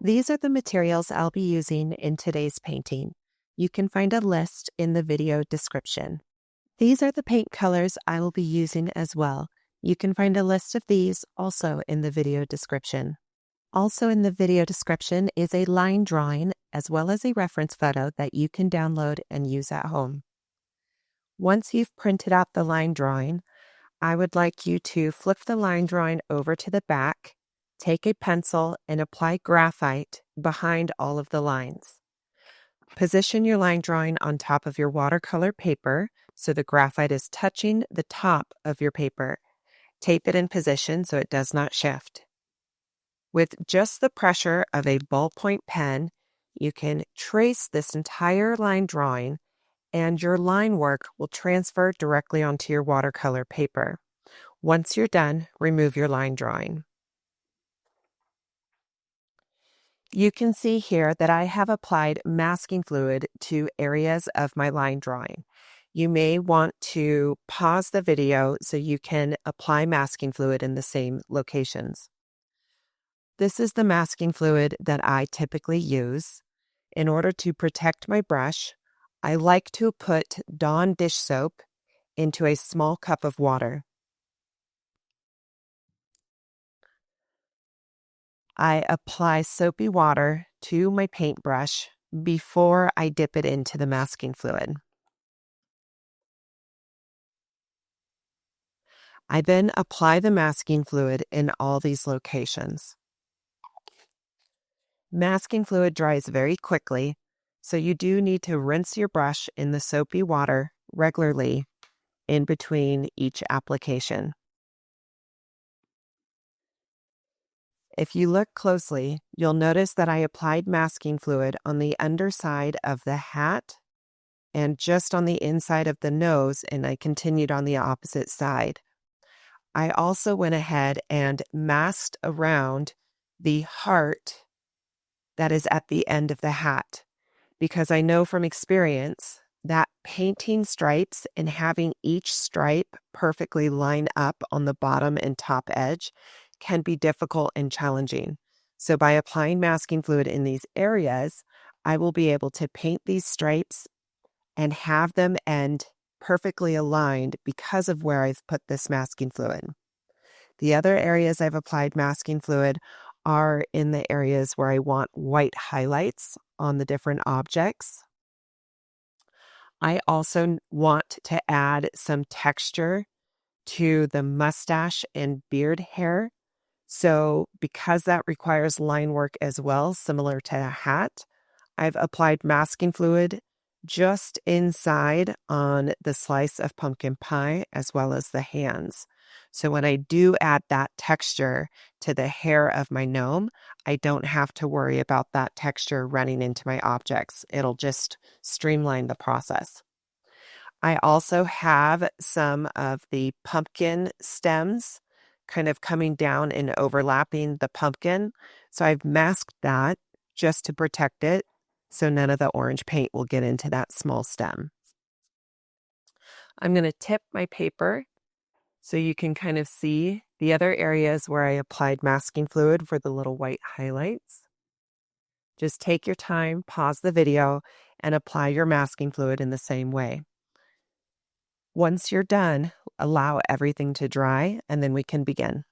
These are the materials I'll be using in today's painting. You can find a list in the video description. These are the paint colors I will be using as well. You can find a list of these also in the video description. Also in the video description is a line drawing as well as a reference photo that you can download and use at home. Once you've printed out the line drawing, I would like you to flip the line drawing over to the back, take a pencil and apply graphite behind all of the lines. Position your line drawing on top of your watercolor paper so the graphite is touching the top of your paper. Tape it in position so it does not shift. With just the pressure of a ballpoint pen, you can trace this entire line drawing and your line work will transfer directly onto your watercolor paper. Once you're done, remove your line drawing. You can see here that I have applied masking fluid to areas of my line drawing. You may want to pause the video so you can apply masking fluid in the same locations. This is the masking fluid that I typically use. In order to protect my brush, I like to put Dawn dish soap into a small cup of water. I apply soapy water to my paintbrush before I dip it into the masking fluid. I then apply the masking fluid in all these locations. Masking fluid dries very quickly, so you do need to rinse your brush in the soapy water regularly in between each application. If you look closely, you'll notice that I applied masking fluid on the underside of the hat and just on the inside of the nose, and I continued on the opposite side. I also went ahead and masked around the heart that is at the end of the hat, because I know from experience that painting stripes and having each stripe perfectly line up on the bottom and top edge can be difficult and challenging. So by applying masking fluid in these areas, I will be able to paint these stripes and have them end perfectly aligned because of where I've put this masking fluid. The other areas I've applied masking fluid are in the areas where I want white highlights on the different objects. I also want to add some texture to the mustache and beard hair. So because that requires line work as well, similar to a hat, I've applied masking fluid just inside on the slice of pumpkin pie as well as the hands. So when I do add that texture to the hair of my gnome, I don't have to worry about that texture running into my objects. It'll just streamline the process. I also have some of the pumpkin stems kind of coming down and overlapping the pumpkin. So I've masked that just to protect it so none of the orange paint will get into that small stem. I'm going to tip my paper so you can kind of see the other areas where I applied masking fluid for the little white highlights. Just take your time, pause the video, and apply your masking fluid in the same way. Once you're done, allow everything to dry, and then we can begin.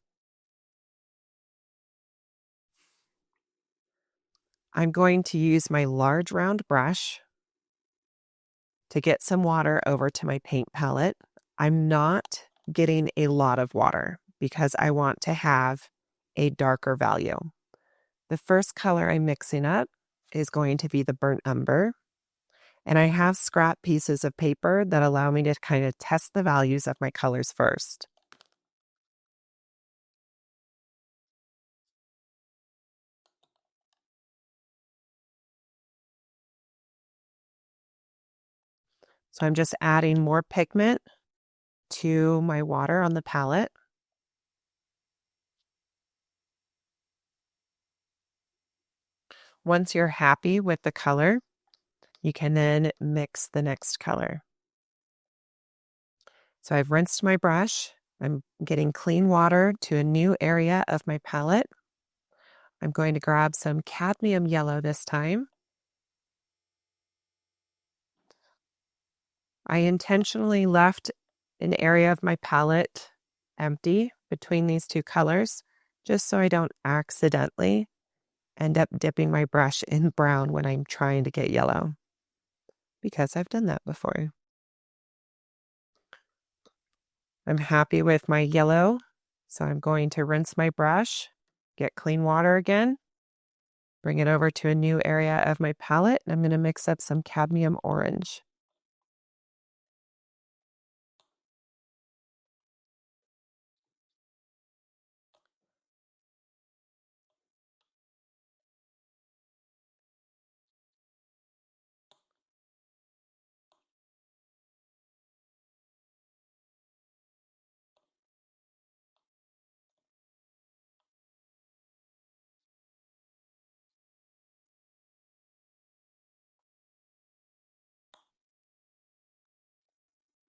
I'm going to use my large round brush to get some water over to my paint palette. I'm not getting a lot of water because I want to have a darker value. The first color I'm mixing up is going to be the burnt umber. And I have scrap pieces of paper that allow me to kind of test the values of my colors first. So I'm just adding more pigment to my water on the palette. Once you're happy with the color, you can then mix the next color. So I've rinsed my brush. I'm getting clean water to a new area of my palette. I'm going to grab some cadmium yellow this time. I intentionally left an area of my palette empty between these two colors, just so I don't accidentally end up dipping my brush in brown when I'm trying to get yellow, because I've done that before. I'm happy with my yellow, so I'm going to rinse my brush, get clean water again, bring it over to a new area of my palette, and I'm going to mix up some cadmium orange.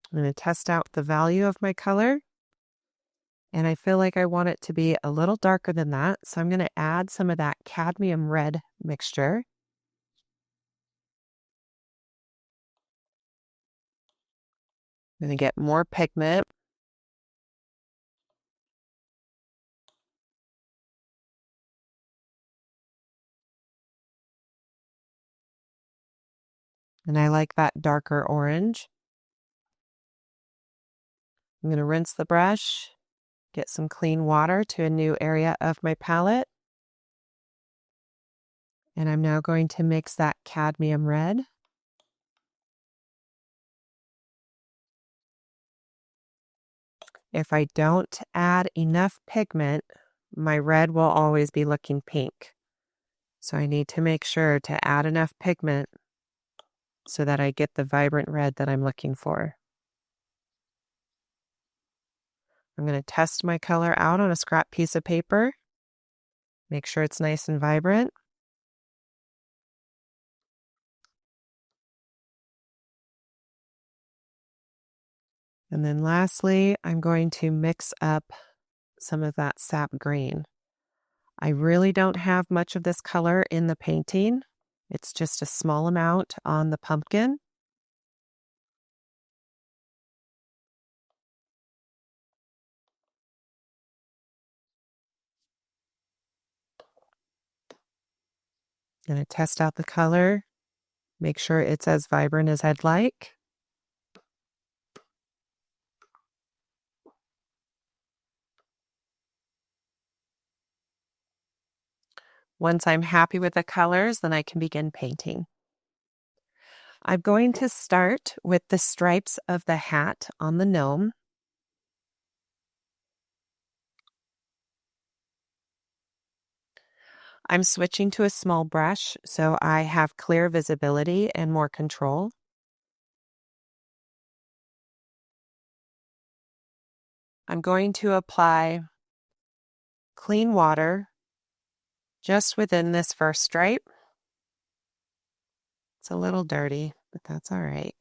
I'm going to test out the value of my color. And I feel like I want it to be a little darker than that. So I'm going to add some of that cadmium red mixture. I'm going to get more pigment. And I like that darker orange. I'm going to rinse the brush, get some clean water to a new area of my palette. And I'm now going to mix that cadmium red. If I don't add enough pigment, my red will always be looking pink. So I need to make sure to add enough pigment so that I get the vibrant red that I'm looking for. I'm going to test my color out on a scrap piece of paper. Make sure it's nice and vibrant. And then lastly, I'm going to mix up some of that sap green. I really don't have much of this color in the painting. It's just a small amount on the pumpkin. I'm going to test out the color, make sure it's as vibrant as I'd like. Once I'm happy with the colors, then I can begin painting. I'm going to start with the stripes of the hat on the gnome. I'm switching to a small brush so I have clear visibility and more control. I'm going to apply clean water just within this first stripe. It's a little dirty, but that's all right.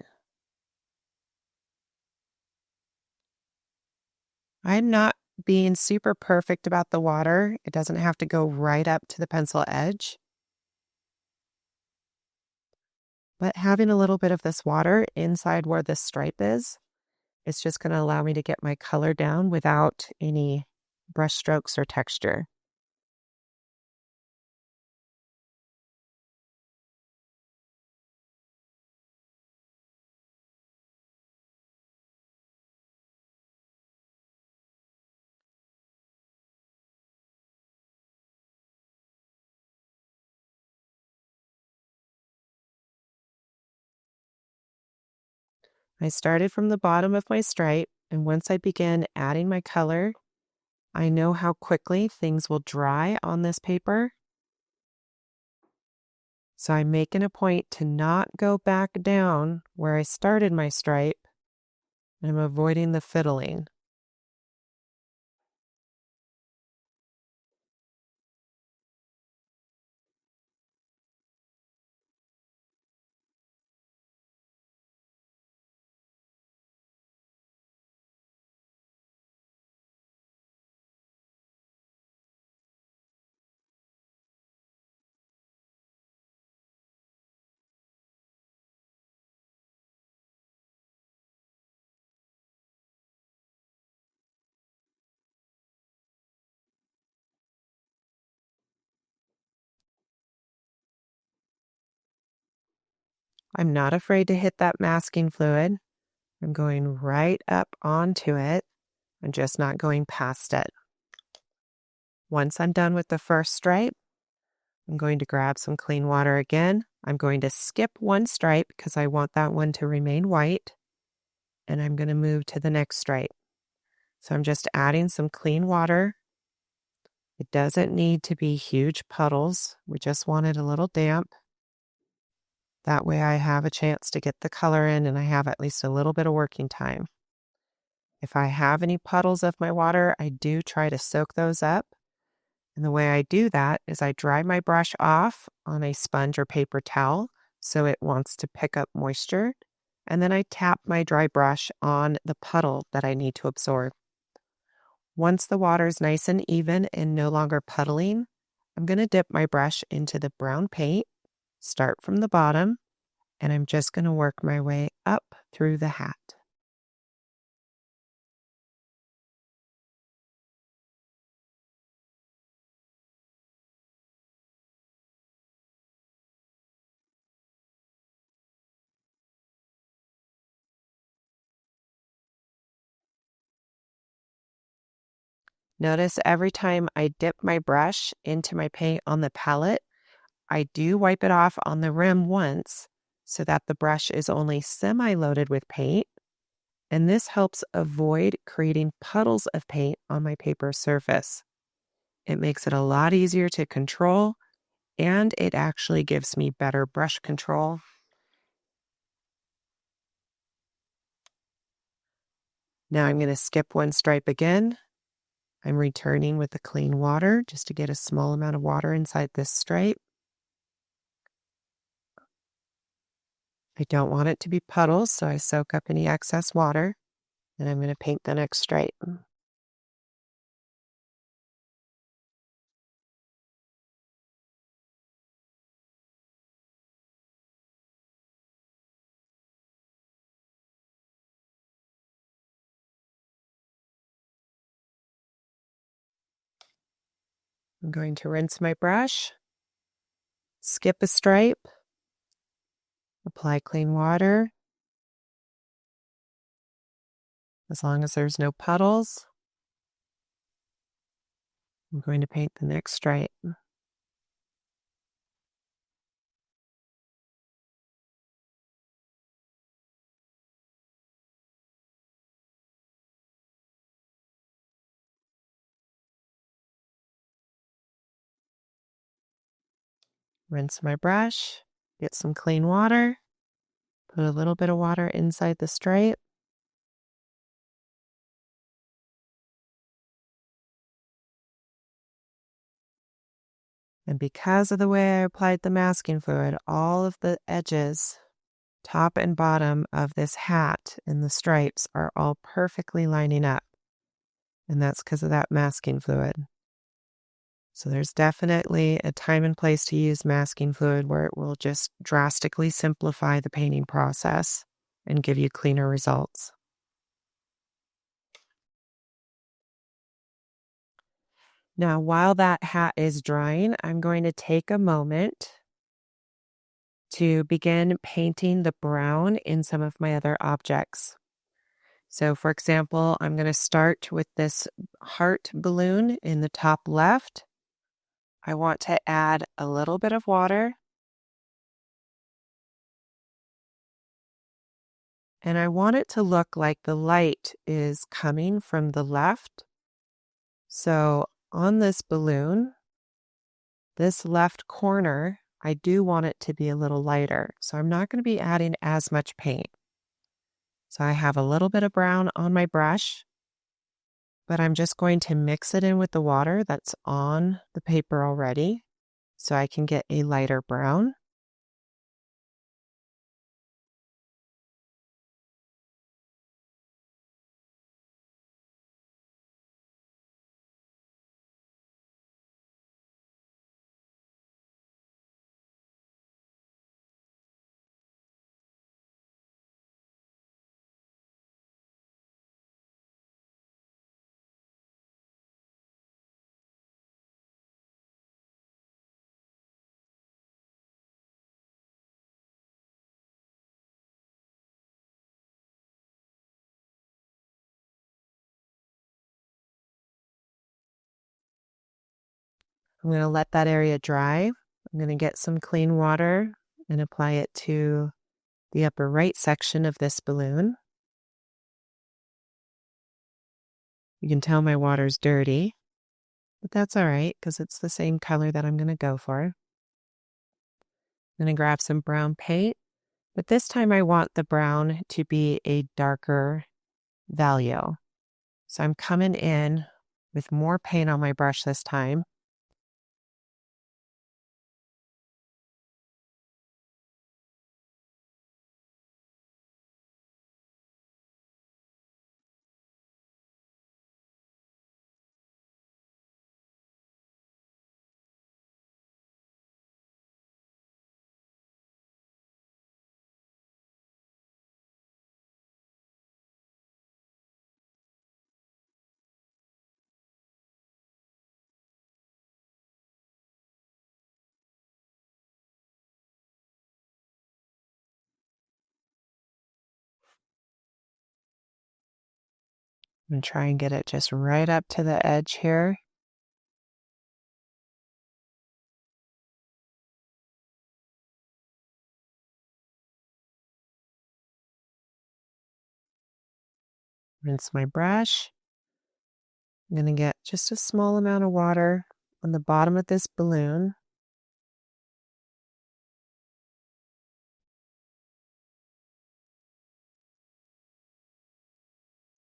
I'm not being super perfect about the water. It doesn't have to go right up to the pencil edge. But having a little bit of this water inside where this stripe is, it's just going to allow me to get my color down without any brush strokes or texture. I started from the bottom of my stripe, and once I begin adding my color, I know how quickly things will dry on this paper. So I'm making a point to not go back down where I started my stripe. I'm avoiding the fiddling. I'm not afraid to hit that masking fluid. I'm going right up onto it. I'm just not going past it. Once I'm done with the first stripe, I'm going to grab some clean water again. I'm going to skip one stripe because I want that one to remain white. And I'm going to move to the next stripe. So I'm just adding some clean water. It doesn't need to be huge puddles. We just want it a little damp. That way I have a chance to get the color in and I have at least a little bit of working time. If I have any puddles of my water, I do try to soak those up. And the way I do that is I dry my brush off on a sponge or paper towel so it wants to pick up moisture. And then I tap my dry brush on the puddle that I need to absorb. Once the water is nice and even and no longer puddling, I'm going to dip my brush into the brown paint, start from the bottom, and I'm just going to work my way up through the hat. Notice every time I dip my brush into my paint on the palette, I do wipe it off on the rim once so that the brush is only semi-loaded with paint, and this helps avoid creating puddles of paint on my paper surface. It makes it a lot easier to control, and it actually gives me better brush control. Now I'm going to skip one stripe again. I'm returning with the clean water just to get a small amount of water inside this stripe. I don't want it to be puddles, so I soak up any excess water. And I'm going to paint the next stripe. I'm going to rinse my brush, skip a stripe, apply clean water. As long as there's no puddles, I'm going to paint the next stripe. Rinse my brush, get some clean water, put a little bit of water inside the stripe. And because of the way I applied the masking fluid, all of the edges, top and bottom of this hat and the stripes are all perfectly lining up. And that's because of that masking fluid. So there's definitely a time and place to use masking fluid where it will just drastically simplify the painting process and give you cleaner results. Now, while that hat is drying, I'm going to take a moment to begin painting the brown in some of my other objects. So for example, I'm going to start with this heart balloon in the top left. I want to add a little bit of water. And I want it to look like the light is coming from the left. So on this balloon, this left corner, I do want it to be a little lighter. So I'm not going to be adding as much paint. So I have a little bit of brown on my brush, but I'm just going to mix it in with the water that's on the paper already so I can get a lighter brown. I'm going to let that area dry. I'm going to get some clean water and apply it to the upper right section of this balloon. You can tell my water's dirty, but that's all right because it's the same color that I'm going to go for. I'm going to grab some brown paint, but this time I want the brown to be a darker value. So I'm coming in with more paint on my brush this time. I'm going to try and get it just right up to the edge here. Rinse my brush. I'm going to get just a small amount of water on the bottom of this balloon.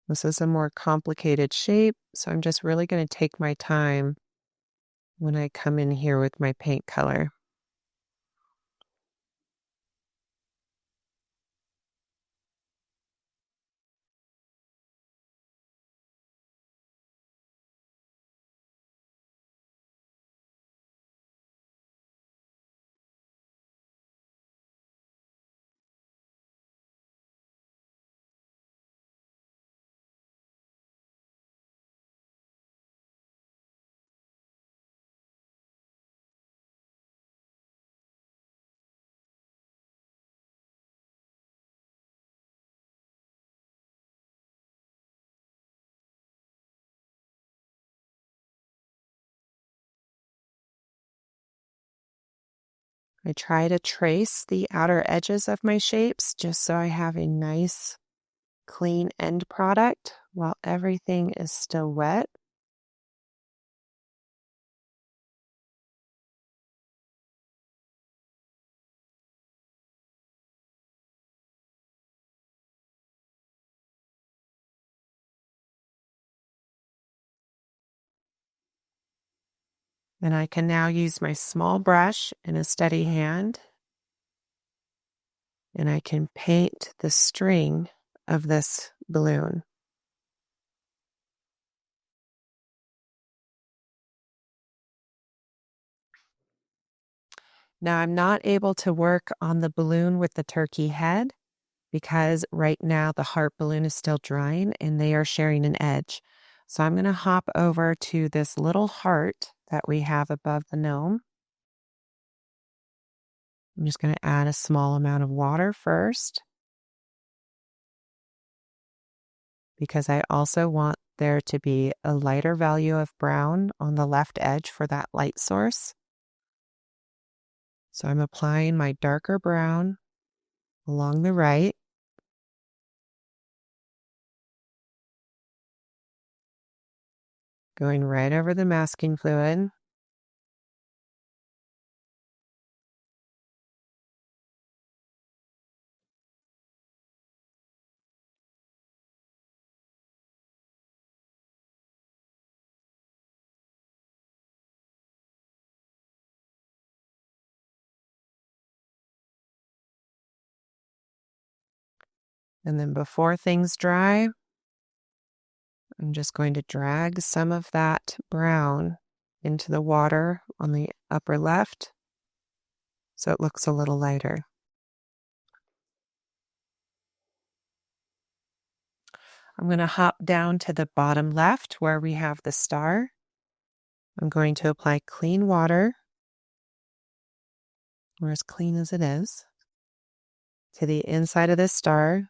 This is a more complicated shape, so I'm just really going to take my time when I come in here with my paint color. I try to trace the outer edges of my shapes just so I have a nice, clean end product while everything is still wet. And I can now use my small brush and a steady hand, and I can paint the string of this balloon. Now I'm not able to work on the balloon with the turkey head because right now the heart balloon is still drying and they are sharing an edge. So I'm going to hop over to this little heart that we have above the gnome. I'm just going to add a small amount of water first because I also want there to be a lighter value of brown on the left edge for that light source. So I'm applying my darker brown along the right. Going right over the masking fluid. And then before things dry, I'm just going to drag some of that brown into the water on the upper left so it looks a little lighter. I'm going to hop down to the bottom left where we have the star. I'm going to apply clean water, or as clean as it is, to the inside of this star.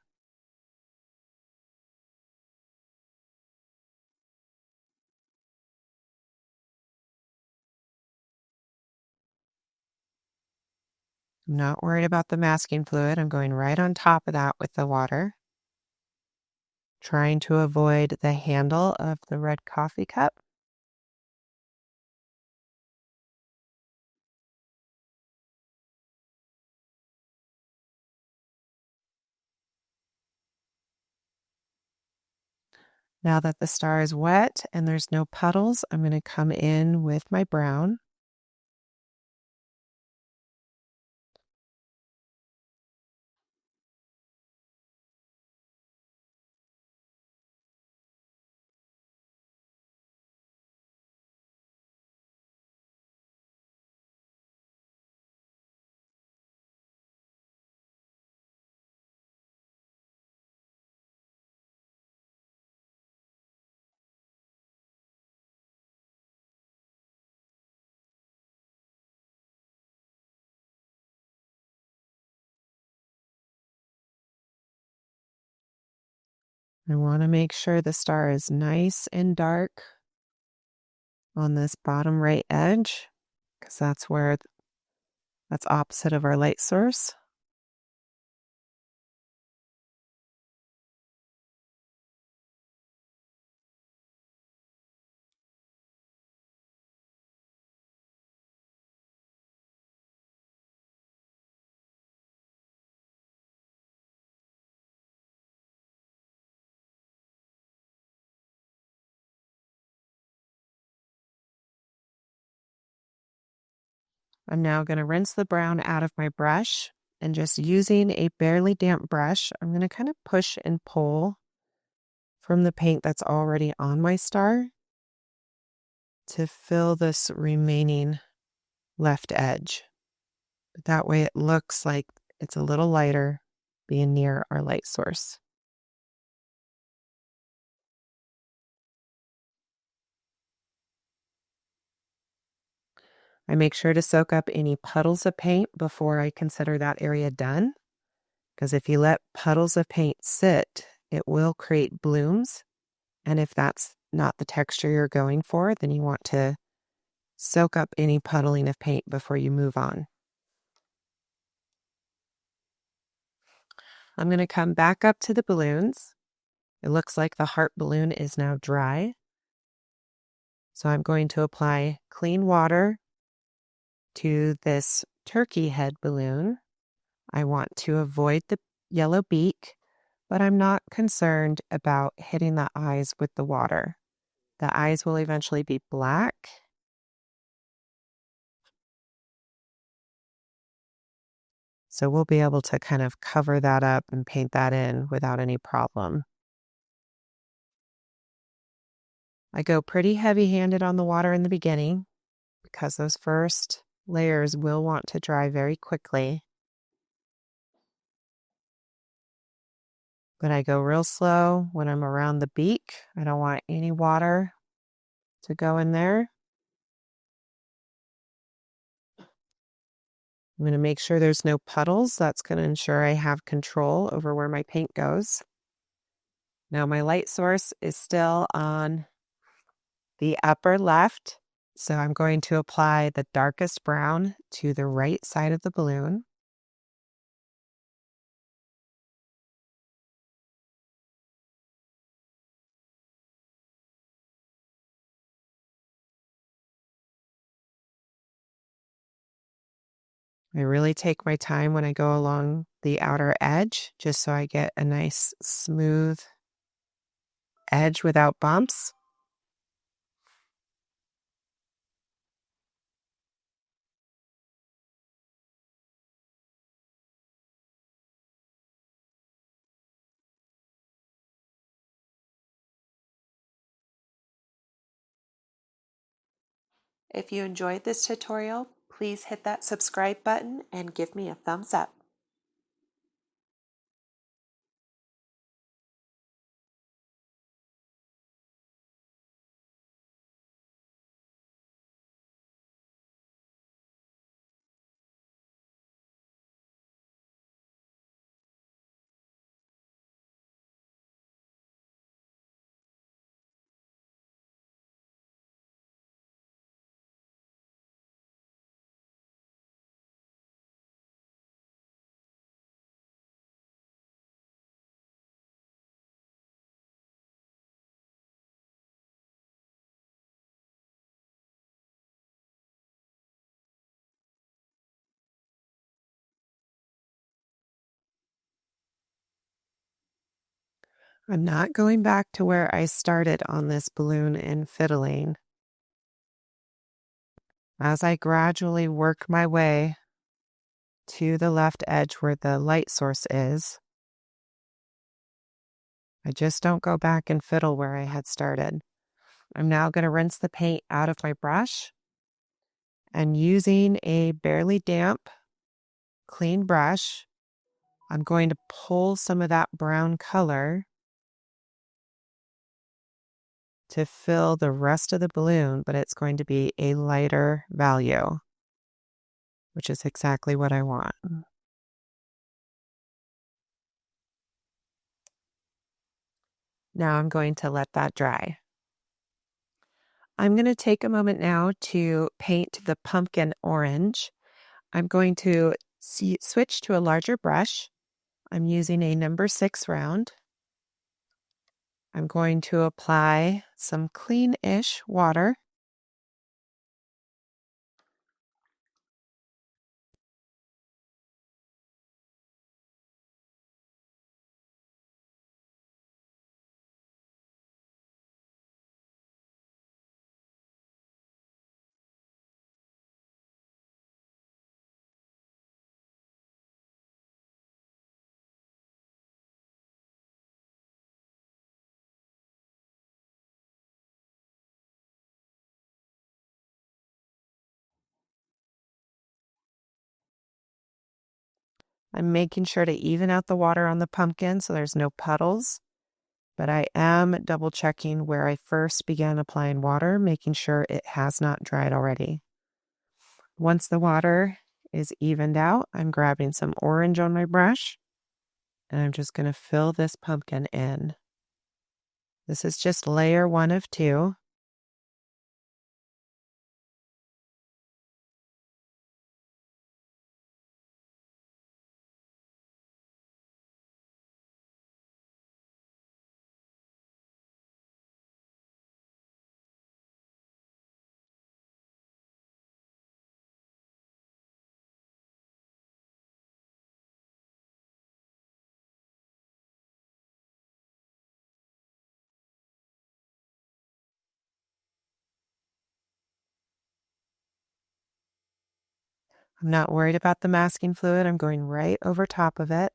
I'm not worried about the masking fluid. I'm going right on top of that with the water, trying to avoid the handle of the red coffee cup. Now that the star is wet and there's no puddles, I'm going to come in with my brown. I want to make sure the star is nice and dark on this bottom right edge, because that's opposite of our light source. I'm now going to rinse the brown out of my brush, and just using a barely damp brush, I'm going to kind of push and pull from the paint that's already on my star to fill this remaining left edge. But that way it looks like it's a little lighter being near our light source. I make sure to soak up any puddles of paint before I consider that area done, because if you let puddles of paint sit, it will create blooms. And if that's not the texture you're going for, then you want to soak up any puddling of paint before you move on. I'm going to come back up to the balloons. It looks like the heart balloon is now dry. So I'm going to apply clean water to this turkey head balloon. I want to avoid the yellow beak, but I'm not concerned about hitting the eyes with the water. The eyes will eventually be black. So we'll be able to kind of cover that up and paint that in without any problem. I go pretty heavy-handed on the water in the beginning because those first layers will want to dry very quickly. But I go real slow when I'm around the beak. I don't want any water to go in there. I'm going to make sure there's no puddles. That's going to ensure I have control over where my paint goes. Now my light source is still on the upper left, so I'm going to apply the darkest brown to the right side of the balloon. I really take my time when I go along the outer edge, just so I get a nice smooth edge without bumps. If you enjoyed this tutorial, please hit that subscribe button and give me a thumbs up. I'm not going back to where I started on this balloon and fiddling. As I gradually work my way to the left edge where the light source is, I just don't go back and fiddle where I had started. I'm now going to rinse the paint out of my brush, and using a barely damp, clean brush, I'm going to pull some of that brown color to fill the rest of the balloon, but it's going to be a lighter value, which is exactly what I want. Now I'm going to let that dry. I'm going to take a moment now to paint the pumpkin orange. I'm going to switch to a larger brush. I'm using a number 6 round. I'm going to apply some clean-ish water. I'm making sure to even out the water on the pumpkin so there's no puddles, but I am double checking where I first began applying water, making sure it has not dried already. Once the water is evened out, I'm grabbing some orange on my brush, and I'm just going to fill this pumpkin in. This is just layer 1 of 2. I'm not worried about the masking fluid. I'm going right over top of it.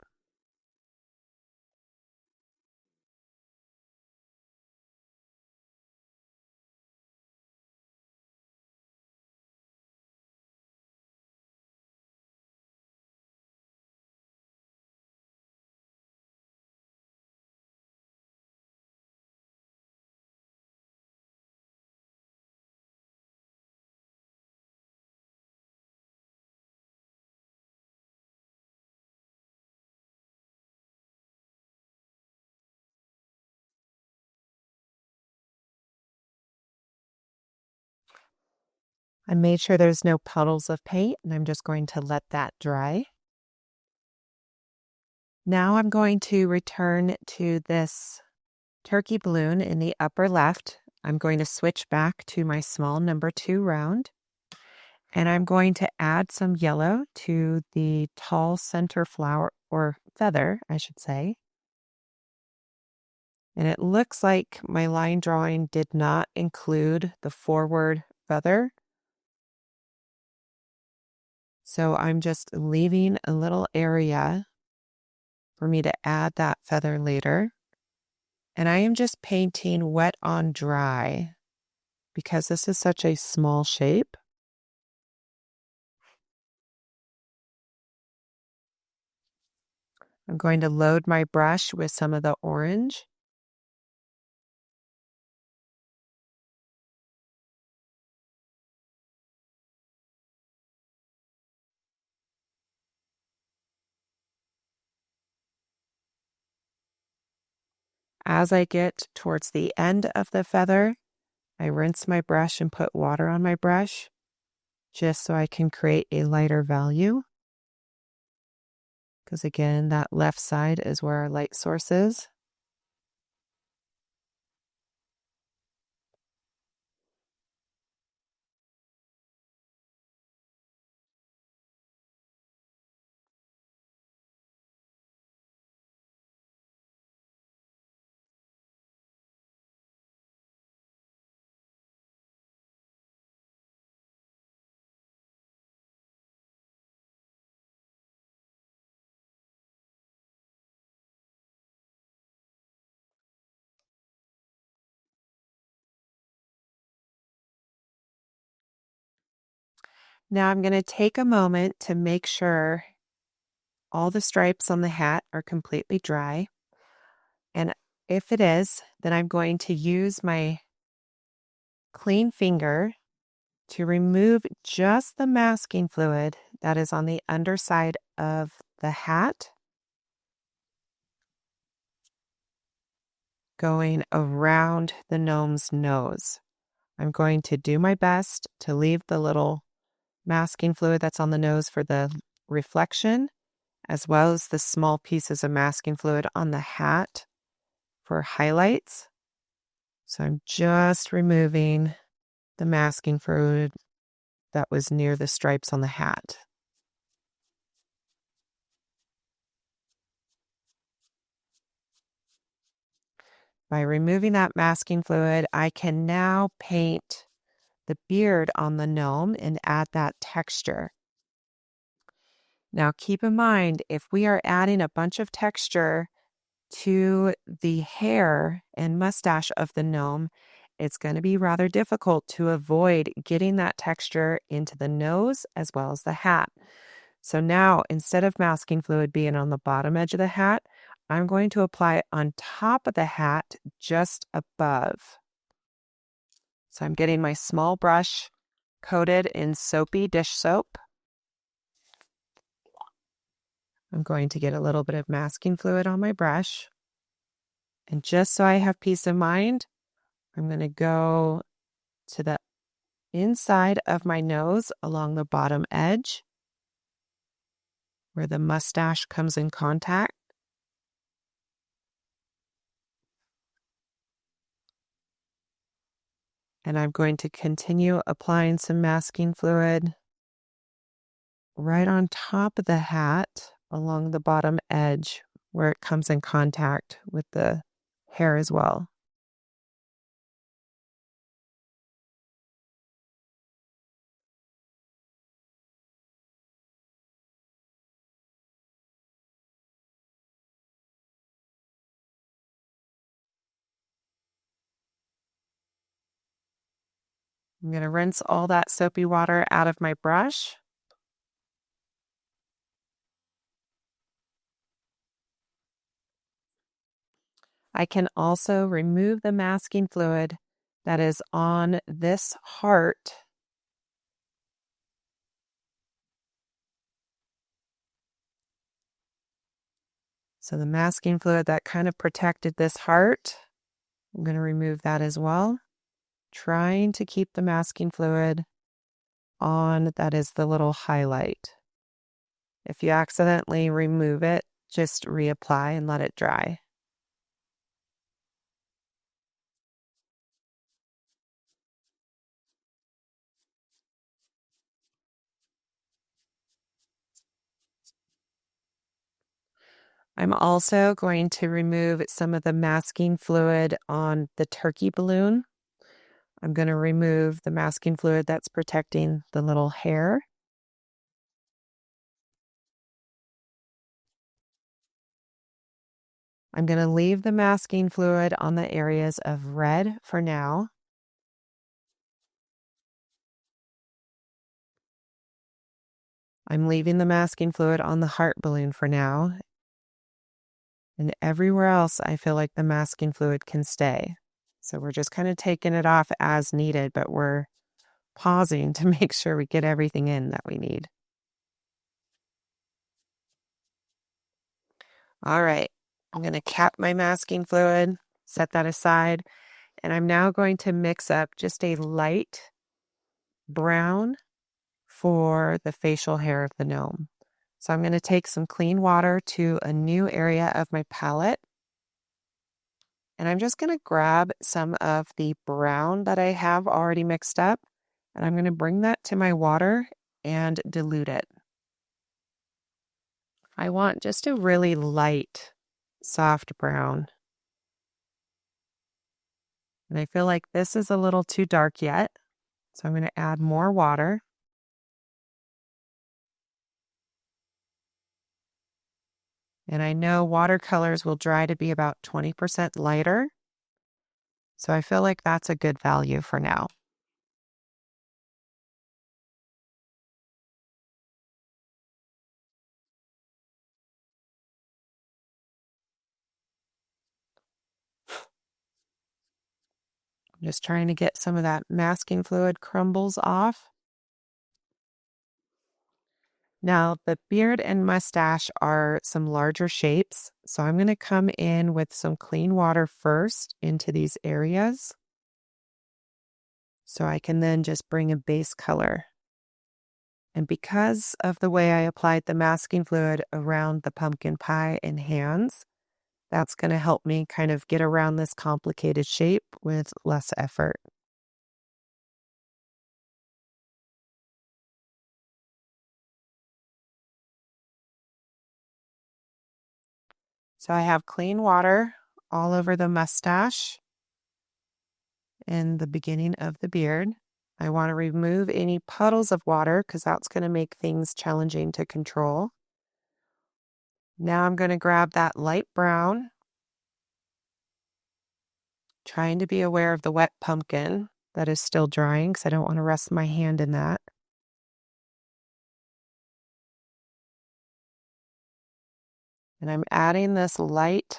I made sure there's no puddles of paint, and I'm just going to let that dry. Now I'm going to return to this turkey balloon in the upper left. I'm going to switch back to my small number 2 round, and I'm going to add some yellow to the tall center flower, or feather, I should say. And it looks like my line drawing did not include the forward feather. So I'm just leaving a little area for me to add that feather later. And I am just painting wet on dry because this is such a small shape. I'm going to load my brush with some of the orange. As I get towards the end of the feather, I rinse my brush and put water on my brush just so I can create a lighter value. Because again, that left side is where our light source is. Now I'm going to take a moment to make sure all the stripes on the hat are completely dry. And if it is, then I'm going to use my clean finger to remove just the masking fluid that is on the underside of the hat, going around the gnome's nose. I'm going to do my best to leave the little masking fluid that's on the nose for the reflection, as well as the small pieces of masking fluid on the hat for highlights. So I'm just removing the masking fluid that was near the stripes on the hat. By removing that masking fluid, I can now paint the beard on the gnome and add that texture. Now keep in mind, if we are adding a bunch of texture to the hair and mustache of the gnome, it's going to be rather difficult to avoid getting that texture into the nose as well as the hat. So now, instead of masking fluid being on the bottom edge of the hat, I'm going to apply it on top of the hat just above. So I'm getting my small brush coated in soapy dish soap. I'm going to get a little bit of masking fluid on my brush. And just so I have peace of mind, I'm going to go to the inside of my nose along the bottom edge where the mustache comes in contact. And I'm going to continue applying some masking fluid right on top of the hat along the bottom edge where it comes in contact with the hair as well. I'm going to rinse all that soapy water out of my brush. I can also remove the masking fluid that is on this heart. So the masking fluid that kind of protected this heart, I'm going to remove that as well. Trying to keep the masking fluid on, that is the little highlight. If you accidentally remove it, just reapply and let it dry. I'm also going to remove some of the masking fluid on the turkey balloon. I'm going to remove the masking fluid that's protecting the little hair. I'm going to leave the masking fluid on the areas of red for now. I'm leaving the masking fluid on the heart balloon for now. And everywhere else, I feel like the masking fluid can stay. So we're just kind of taking it off as needed, but we're pausing to make sure we get everything in that we need. All right, I'm going to cap my masking fluid, set that aside, and I'm now going to mix up just a light brown for the facial hair of the gnome. So I'm going to take some clean water to a new area of my palette. And I'm just going to grab some of the brown that I have already mixed up, and I'm going to bring that to my water and dilute it. I want just a really light, soft brown. And I feel like this is a little too dark yet, so I'm going to add more water. And I know watercolors will dry to be about 20% lighter, so I feel like that's a good value for now. I'm just trying to get some of that masking fluid crumbles off. Now, the beard and mustache are some larger shapes, so I'm going to come in with some clean water first into these areas so I can then just bring a base color. And because of the way I applied the masking fluid around the pumpkin pie and hands, that's going to help me kind of get around this complicated shape with less effort. So I have clean water all over the mustache and the beginning of the beard. I want to remove any puddles of water because that's going to make things challenging to control. Now I'm going to grab that light brown, trying to be aware of the wet pumpkin that is still drying because I don't want to rest my hand in that. And I'm adding this light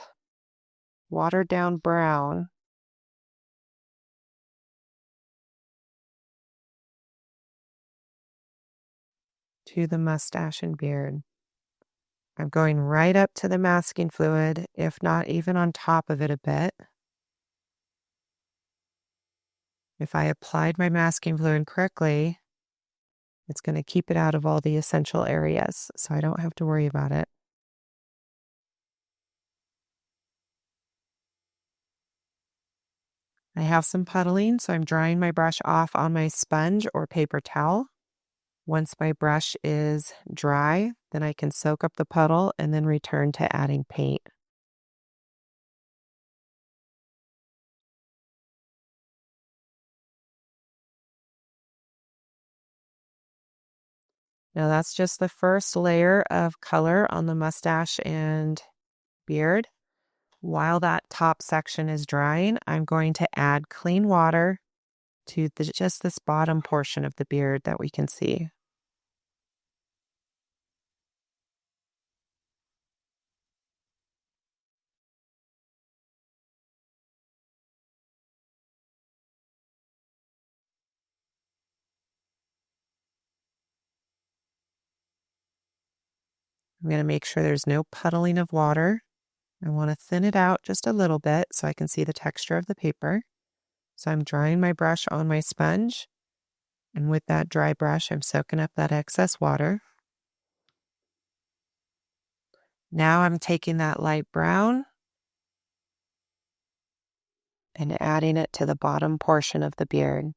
watered down brown to the mustache and beard. I'm going right up to the masking fluid, if not even on top of it a bit. If I applied my masking fluid correctly, it's going to keep it out of all the essential areas, so I don't have to worry about it. I have some puddling, so I'm drying my brush off on my sponge or paper towel. Once my brush is dry, then I can soak up the puddle and then return to adding paint. Now that's just the first layer of color on the mustache and beard. While that top section is drying, I'm going to add clean water to just this bottom portion of the beard that we can see. I'm going to make sure there's no puddling of water. I want to thin it out just a little bit so I can see the texture of the paper. So I'm drying my brush on my sponge, and with that dry brush, I'm soaking up that excess water. Now I'm taking that light brown and adding it to the bottom portion of the beard.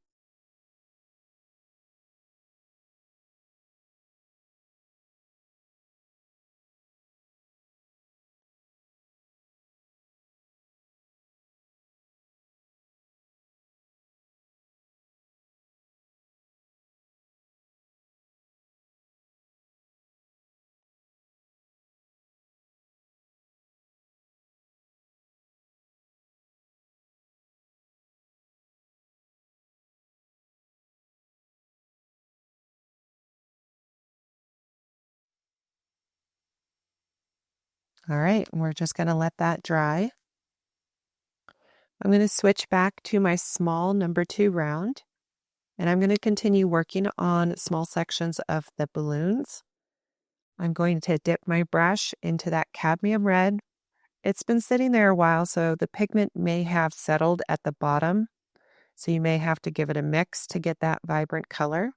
All right, we're just going to let that dry. I'm going to switch back to my small number 2 round, and I'm going to continue working on small sections of the balloons. I'm going to dip my brush into that cadmium red. It's been sitting there a while, so the pigment may have settled at the bottom, so you may have to give it a mix to get that vibrant color.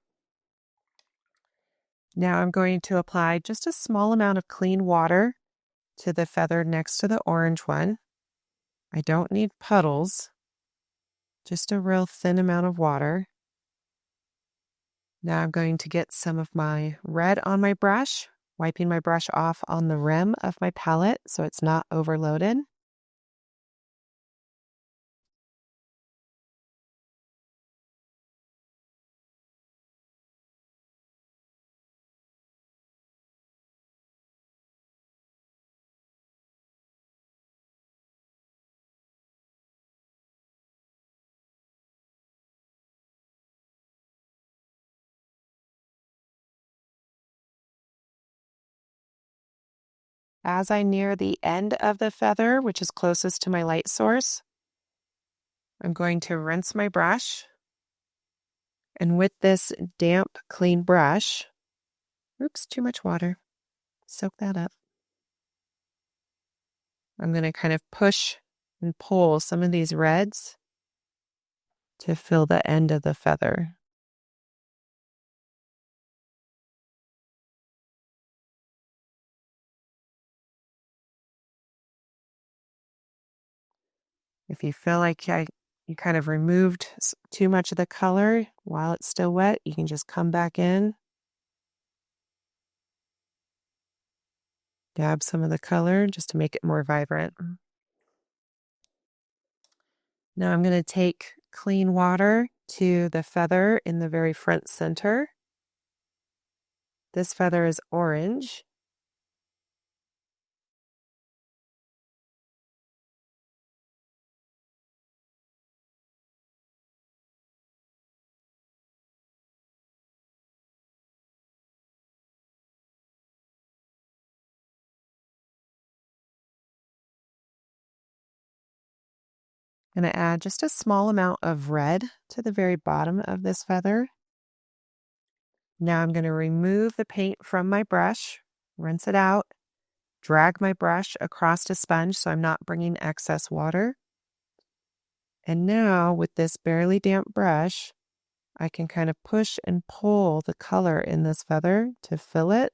Now I'm going to apply just a small amount of clean water to the feather next to the orange one. I don't need puddles, just a real thin amount of water. Now I'm going to get some of my red on my brush, wiping my brush off on the rim of my palette so it's not overloaded. As I near the end of the feather, which is closest to my light source, I'm going to rinse my brush. And with this damp, clean brush, oops, too much water. Soak that up. I'm going to kind of push and pull some of these reds to fill the end of the feather. If you feel like you kind of removed too much of the color while it's still wet, you can just come back in, dab some of the color just to make it more vibrant. Now I'm going to take clean water to the feather in the very front center. This feather is orange. I'm going to add just a small amount of red to the very bottom of this feather. Now I'm going to remove the paint from my brush, rinse it out, drag my brush across a sponge so I'm not bringing excess water. And now with this barely damp brush, I can kind of push and pull the color in this feather to fill it.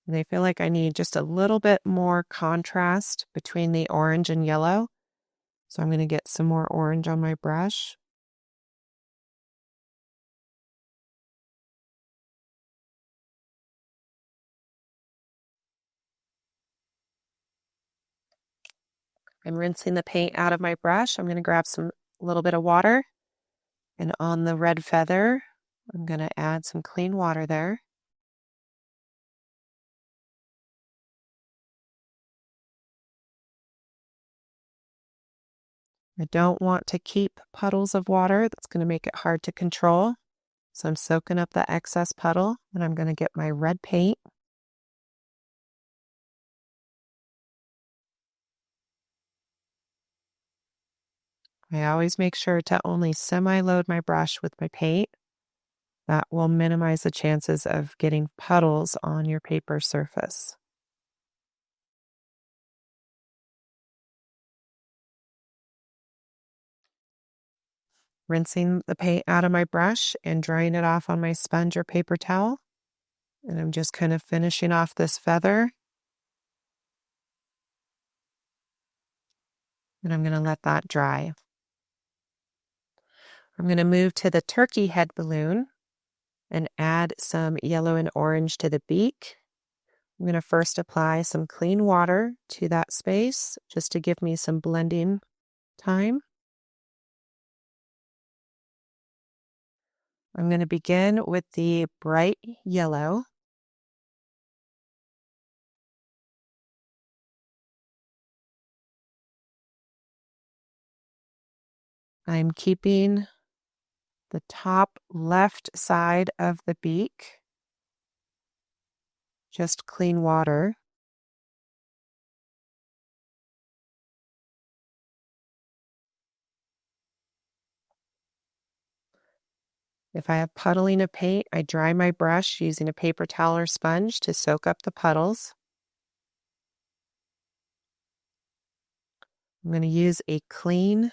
And I feel like I need just a little bit more contrast between the orange and yellow. So I'm going to get some more orange on my brush. I'm rinsing the paint out of my brush. I'm going to grab a little bit of water. And on the red feather, I'm going to add some clean water there. I don't want to keep puddles of water. That's going to make it hard to control. So I'm soaking up the excess puddle, and I'm going to get my red paint. I always make sure to only semi-load my brush with my paint. That will minimize the chances of getting puddles on your paper surface. Rinsing the paint out of my brush and drying it off on my sponge or paper towel. And I'm just kind of finishing off this feather. And I'm going to let that dry. I'm going to move to the turkey head balloon and add some yellow and orange to the beak. I'm going to first apply some clean water to that space just to give me some blending time. I'm going to begin with the bright yellow. I'm keeping the top left side of the beak, just clean water. If I have puddling of paint, I dry my brush using a paper towel or sponge to soak up the puddles. I'm going to use a clean,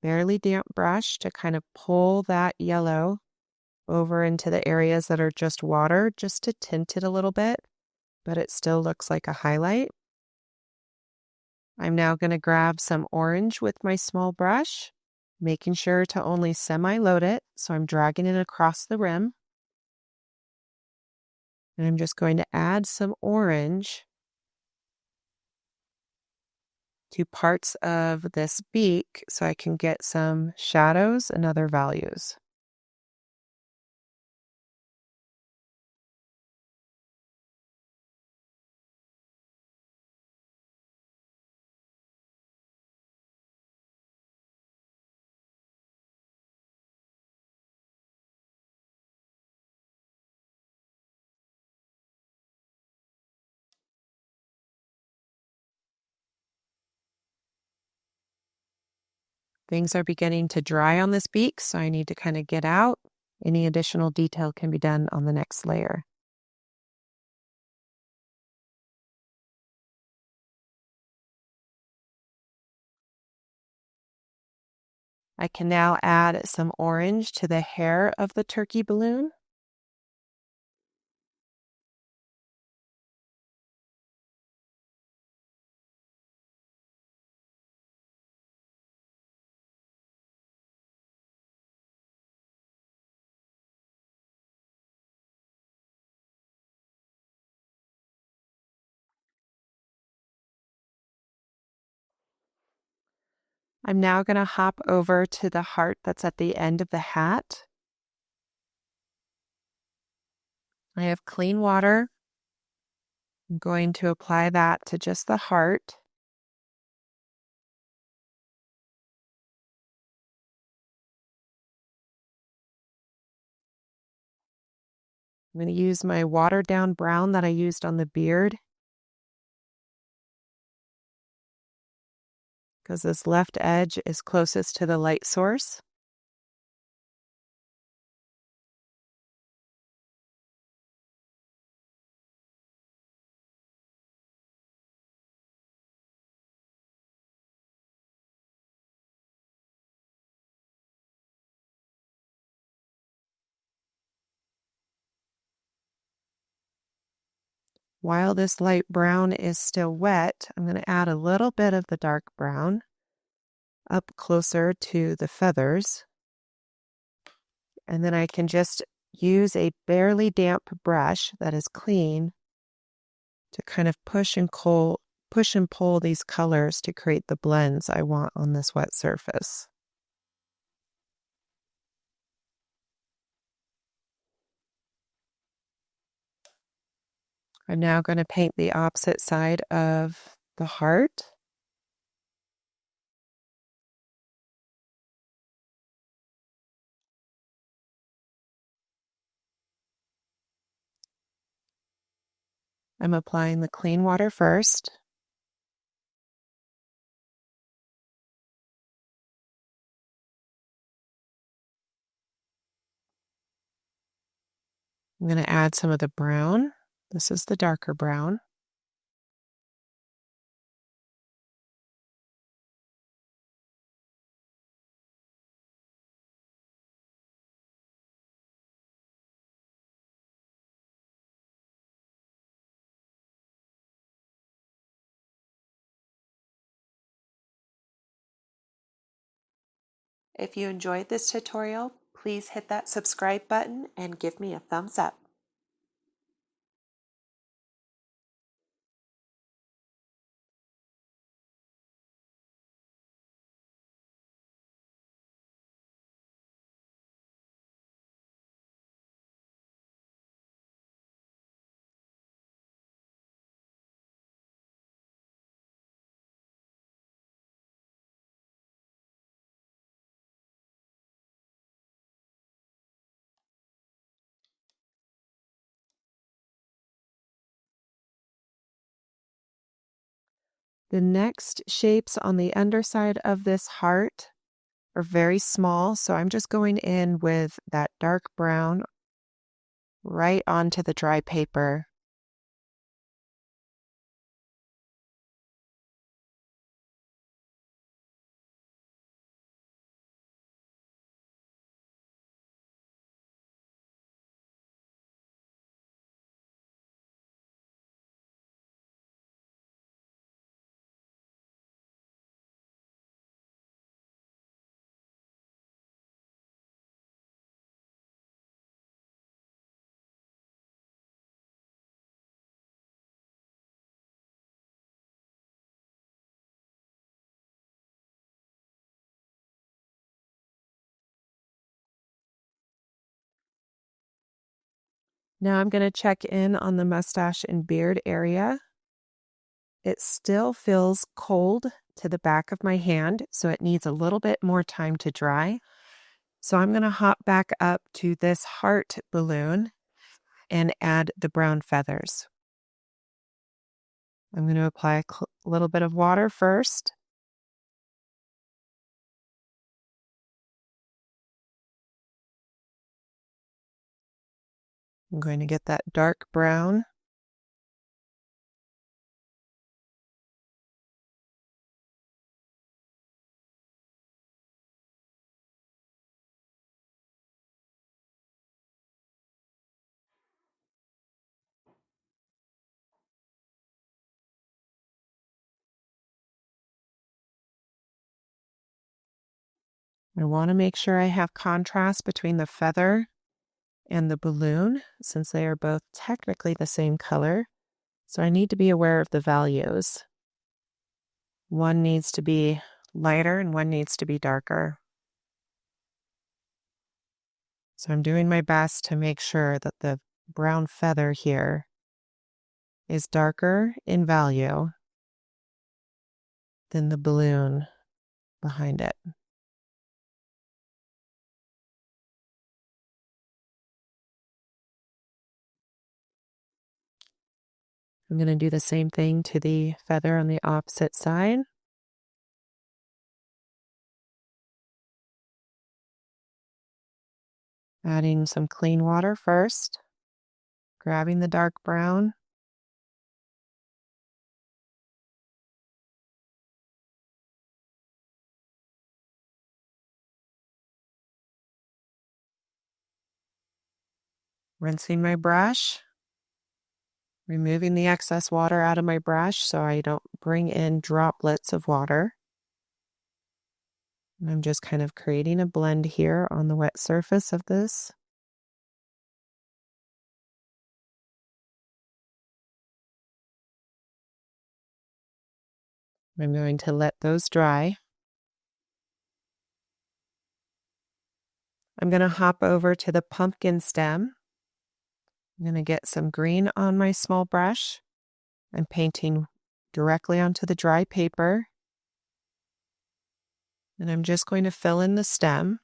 barely damp brush to kind of pull that yellow over into the areas that are just water, just to tint it a little bit, but it still looks like a highlight. I'm now going to grab some orange with my small brush, making sure to only semi-load it, so I'm dragging it across the rim. And I'm just going to add some orange to parts of this beak so I can get some shadows and other values. Things are beginning to dry on this beak, so I need to kind of get out. Any additional detail can be done on the next layer. I can now add some orange to the hair of the turkey balloon. I'm now going to hop over to the heart that's at the end of the hat. I have clean water. I'm going to apply that to just the heart. I'm going to use my watered down brown that I used on the beard, because this left edge is closest to the light source. While this light brown is still wet, I'm going to add a little bit of the dark brown up closer to the feathers. And then I can just use a barely damp brush that is clean to kind of push and pull these colors to create the blends I want on this wet surface. I'm now going to paint the opposite side of the heart. I'm applying the clean water first. I'm going to add some of the brown. This is the darker brown. If you enjoyed this tutorial, please hit that subscribe button and give me a thumbs up. The next shapes on the underside of this heart are very small, so I'm just going in with that dark brown right onto the dry paper. Now I'm going to check in on the mustache and beard area. It still feels cold to the back of my hand, so it needs a little bit more time to dry. So I'm going to hop back up to this heart balloon and add the brown feathers. I'm going to apply a little bit of water first. I'm going to get that dark brown. I want to make sure I have contrast between the feather and the balloon, since they are both technically the same color. So I need to be aware of the values. One needs to be lighter and one needs to be darker. So I'm doing my best to make sure that the brown feather here is darker in value than the balloon behind it. I'm going to do the same thing to the feather on the opposite side. Adding some clean water first, grabbing the dark brown, rinsing my brush, removing the excess water out of my brush so I don't bring in droplets of water. And I'm just kind of creating a blend here on the wet surface of this. I'm going to let those dry. I'm going to hop over to the pumpkin stem. I'm going to get some green on my small brush. I'm painting directly onto the dry paper. And I'm just going to fill in the stem.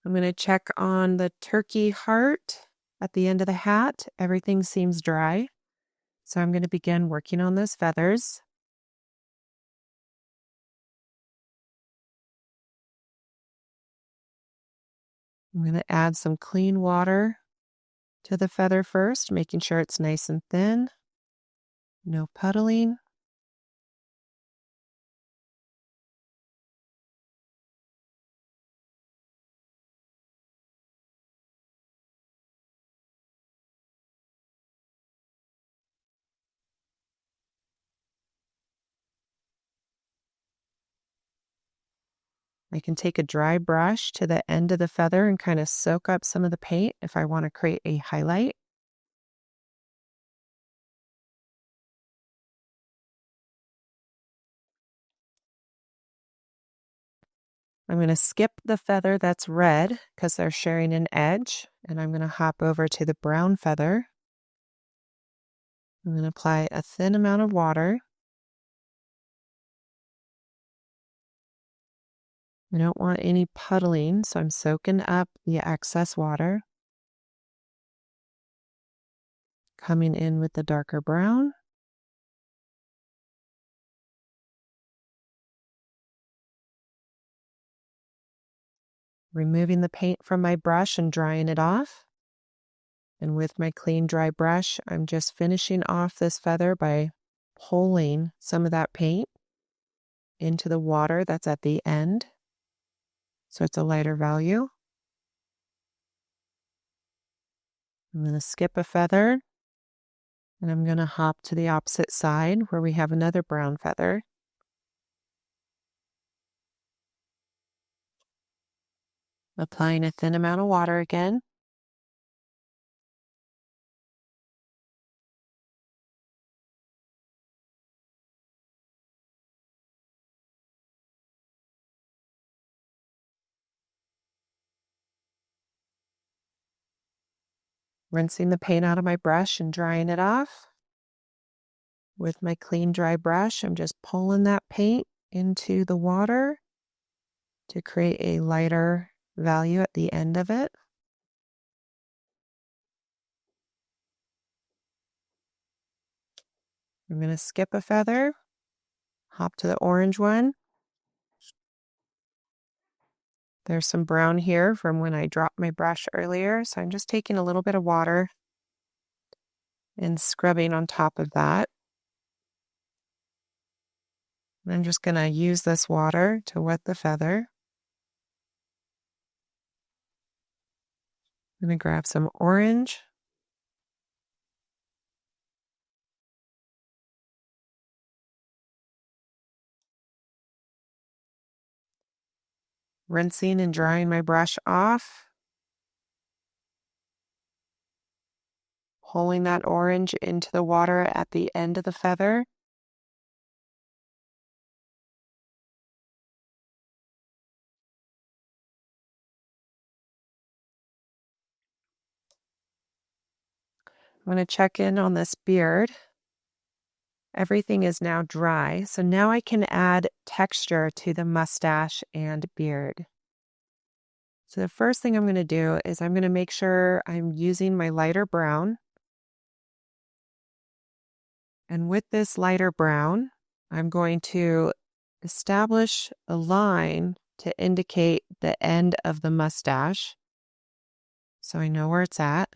I'm going to check on the turkey heart at the end of the hat. Everything seems dry. So I'm going to begin working on those feathers. I'm going to add some clean water to the feather first, making sure it's nice and thin. No puddling. I can take a dry brush to the end of the feather and kind of soak up some of the paint if I want to create a highlight. I'm going to skip the feather that's red because they're sharing an edge, and I'm going to hop over to the brown feather. I'm going to apply a thin amount of water. I don't want any puddling, so I'm soaking up the excess water. Coming in with the darker brown. Removing the paint from my brush and drying it off. And with my clean, dry brush, I'm just finishing off this feather by pulling some of that paint into the water that's at the end, so it's a lighter value. I'm going to skip a feather, and I'm going to hop to the opposite side where we have another brown feather. Applying a thin amount of water again. Rinsing the paint out of my brush and drying it off. With my clean, dry brush, I'm just pulling that paint into the water to create a lighter value at the end of it. I'm going to skip a feather, hop to the orange one. There's some brown here from when I dropped my brush earlier, so I'm just taking a little bit of water and scrubbing on top of that. And I'm just going to use this water to wet the feather. I'm going to grab some orange. Rinsing and drying my brush off. Pulling that orange into the water at the end of the feather. I'm going to check in on this beard. Everything is now dry, so now I can add texture to the mustache and beard. So the first thing I'm going to do is I'm going to make sure I'm using my lighter brown. And with this lighter brown, I'm going to establish a line to indicate the end of the mustache, so I know where it's at.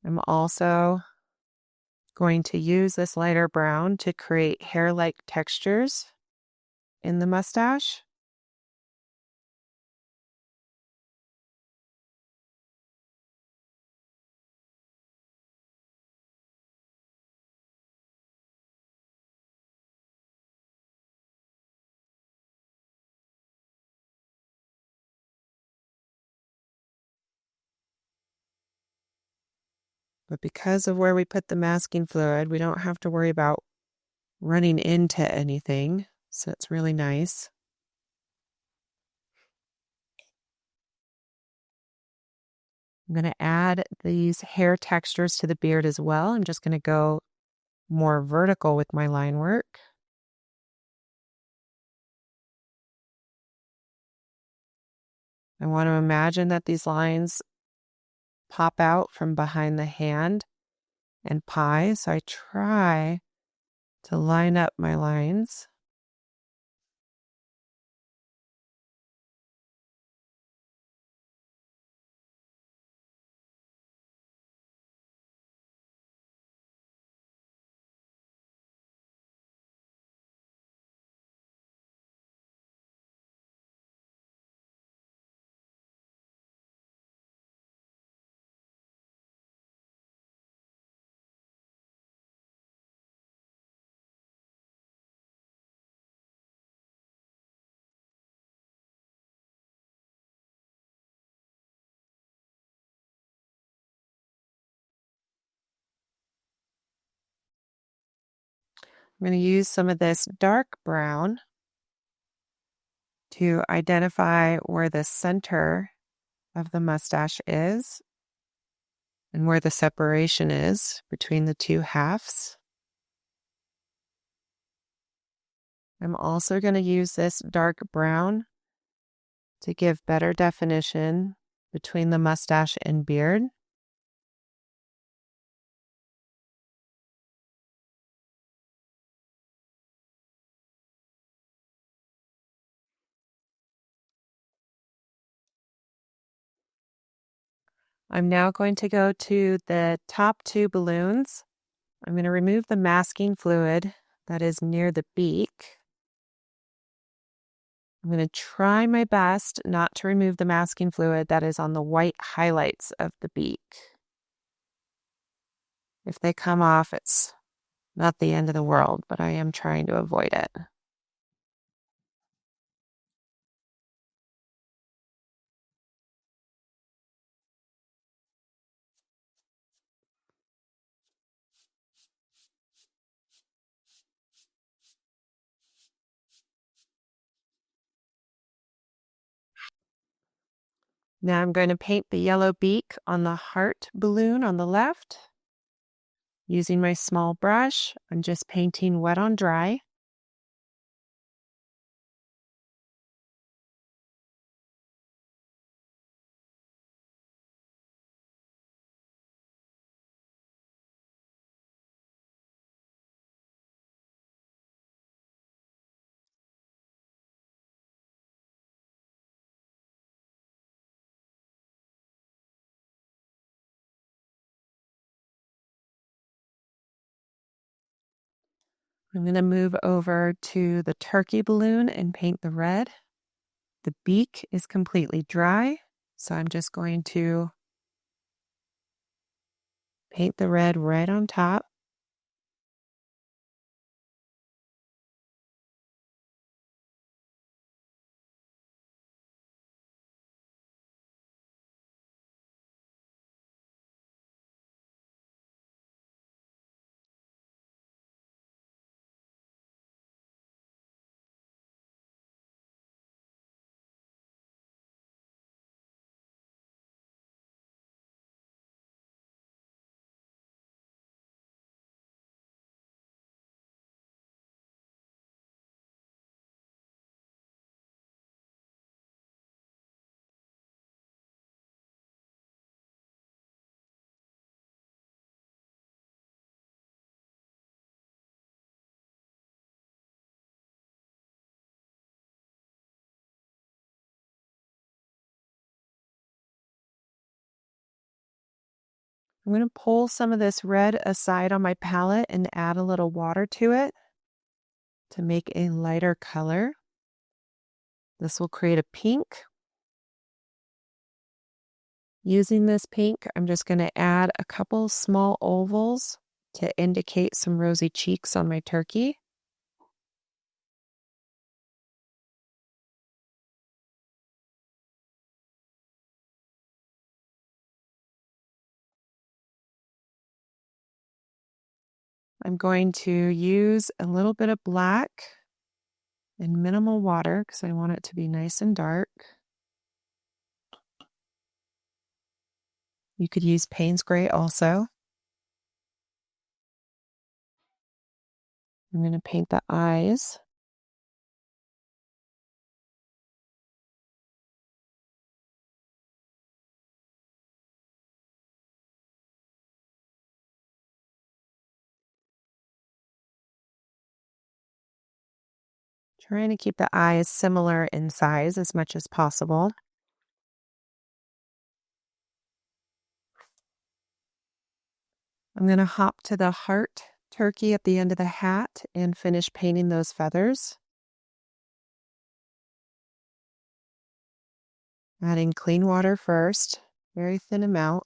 I'm also going to use this lighter brown to create hair-like textures in the mustache. But because of where we put the masking fluid, we don't have to worry about running into anything. So it's really nice. I'm going to add these hair textures to the beard as well. I'm just going to go more vertical with my line work. I want to imagine that these lines pop out from behind the hand and pie. So I try to line up my lines. I'm going to use some of this dark brown to identify where the center of the mustache is and where the separation is between the two halves. I'm also going to use this dark brown to give better definition between the mustache and beard. I'm now going to go to the top two balloons. I'm going to remove the masking fluid that is near the beak. I'm going to try my best not to remove the masking fluid that is on the white highlights of the beak. If they come off, it's not the end of the world, but I am trying to avoid it. Now I'm going to paint the yellow beak on the heart balloon on the left. Using my small brush, I'm just painting wet on dry. I'm going to move over to the turkey balloon and paint the red. The beak is completely dry, so I'm just going to paint the red right on top. I'm going to pull some of this red aside on my palette and add a little water to it to make a lighter color. This will create a pink. Using this pink, I'm just going to add a couple small ovals to indicate some rosy cheeks on my turkey. I'm going to use a little bit of black and minimal water because I want it to be nice and dark. You could use Payne's Gray also. I'm going to paint the eyes. Trying to keep the eyes similar in size as much as possible. I'm going to hop to the heart turkey at the end of the hat and finish painting those feathers. Adding clean water first, very thin amount.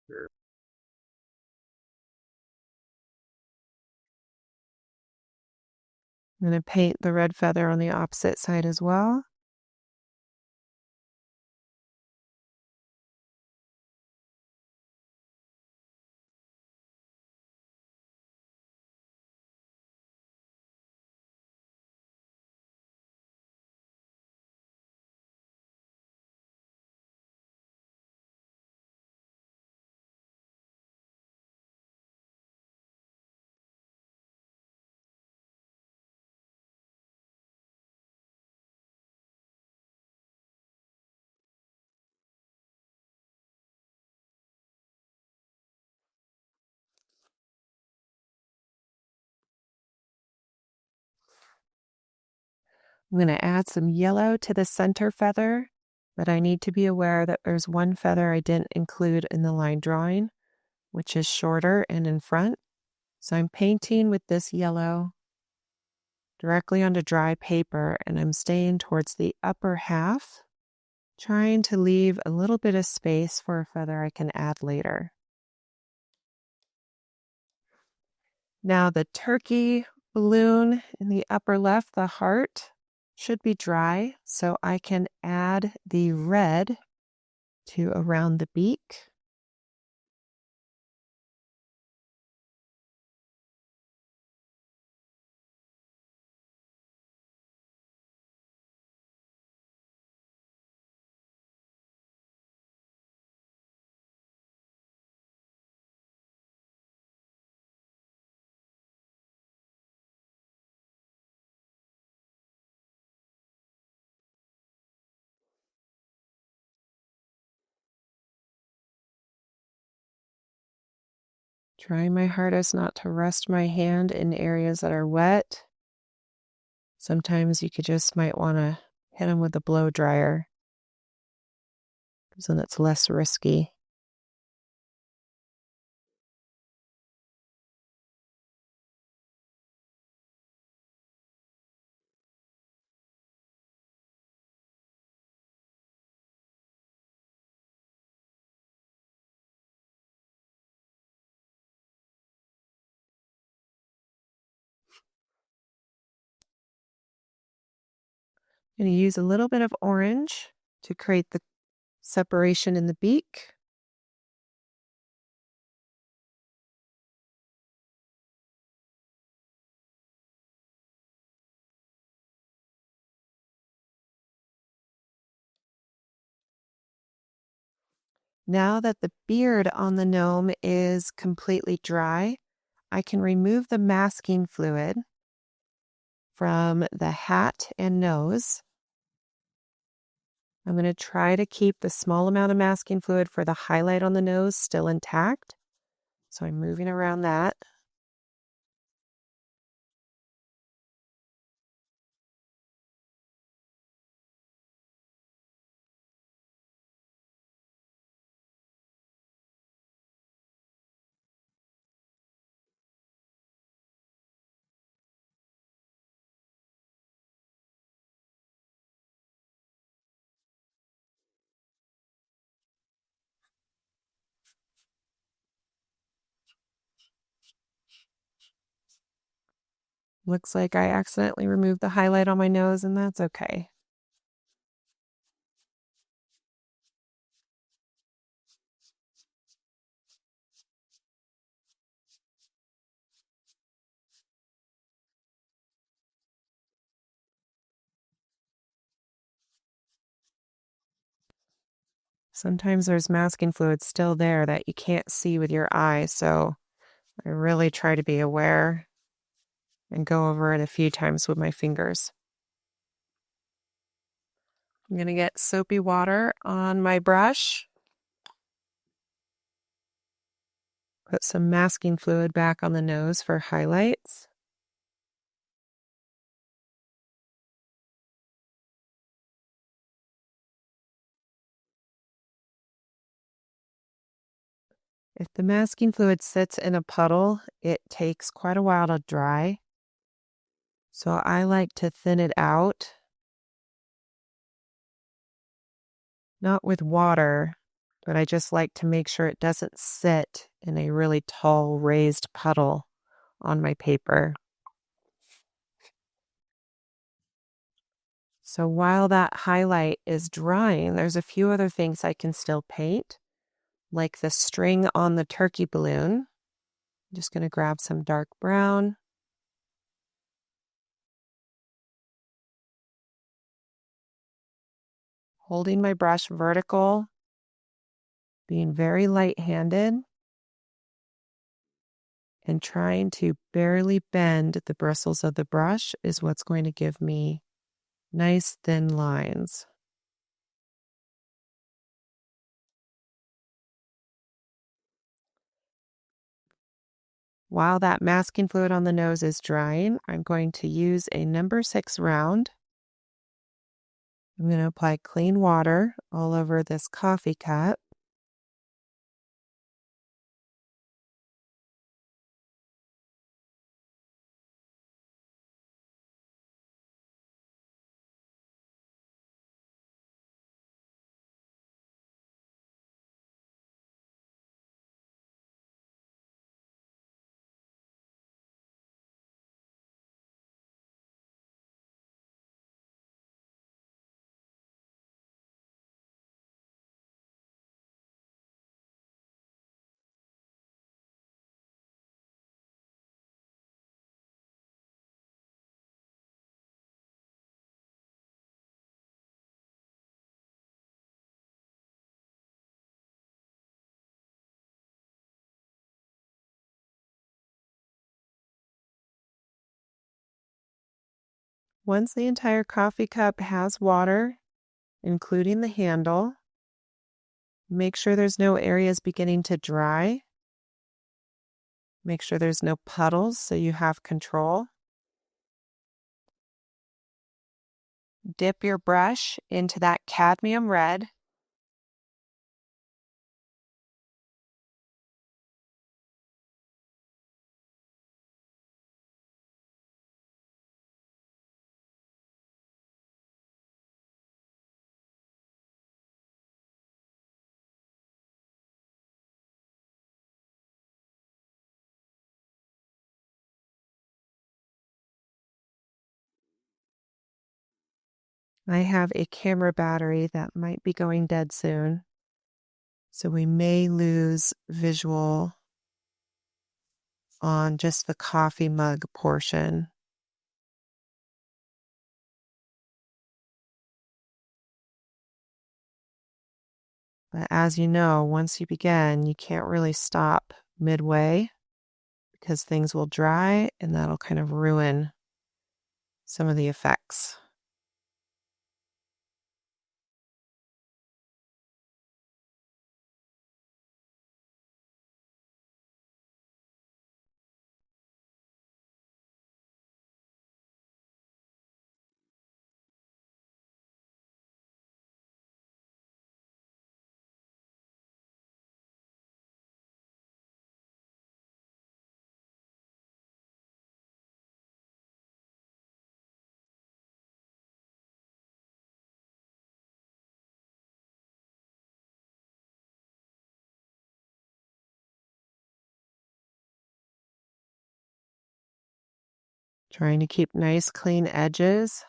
I'm going to paint the red feather on the opposite side as well. I'm going to add some yellow to the center feather, but I need to be aware that there's one feather I didn't include in the line drawing, which is shorter and in front. So I'm painting with this yellow directly onto dry paper, and I'm staying towards the upper half, trying to leave a little bit of space for a feather I can add later. Now the turkey balloon in the upper left, the heart, should be dry, so I can add the red to around the beak. Trying my hardest not to rest my hand in areas that are wet. Sometimes you might want to hit them with a blow dryer, because then it's less risky. I'm going to use a little bit of orange to create the separation in the beak. Now that the beard on the gnome is completely dry, I can remove the masking fluid from the hat and nose. I'm going to try to keep the small amount of masking fluid for the highlight on the nose still intact. So I'm moving around that. Looks like I accidentally removed the highlight on my nose, and that's okay. Sometimes there's masking fluid still there that you can't see with your eye, so I really try to be aware and go over it a few times with my fingers. I'm going to get soapy water on my brush. Put some masking fluid back on the nose for highlights. If the masking fluid sits in a puddle, it takes quite a while to dry. So I like to thin it out. Not with water, but I just like to make sure it doesn't sit in a really tall raised puddle on my paper. So while that highlight is drying, there's a few other things I can still paint, like the string on the turkey balloon. I'm just going to grab some dark brown. Holding my brush vertical, being very light-handed, and trying to barely bend the bristles of the brush is what's going to give me nice thin lines. While that masking fluid on the nose is drying, I'm going to use a number 6 round. I'm going to apply clean water all over this coffee cup. Once the entire coffee cup has water, including the handle, make sure there's no areas beginning to dry. Make sure there's no puddles so you have control. Dip your brush into that cadmium red. I have a camera battery that might be going dead soon, so we may lose visual on just the coffee mug portion. But as you know, once you begin, you can't really stop midway because things will dry and that'll kind of ruin some of the effects. Trying to keep nice, clean edges.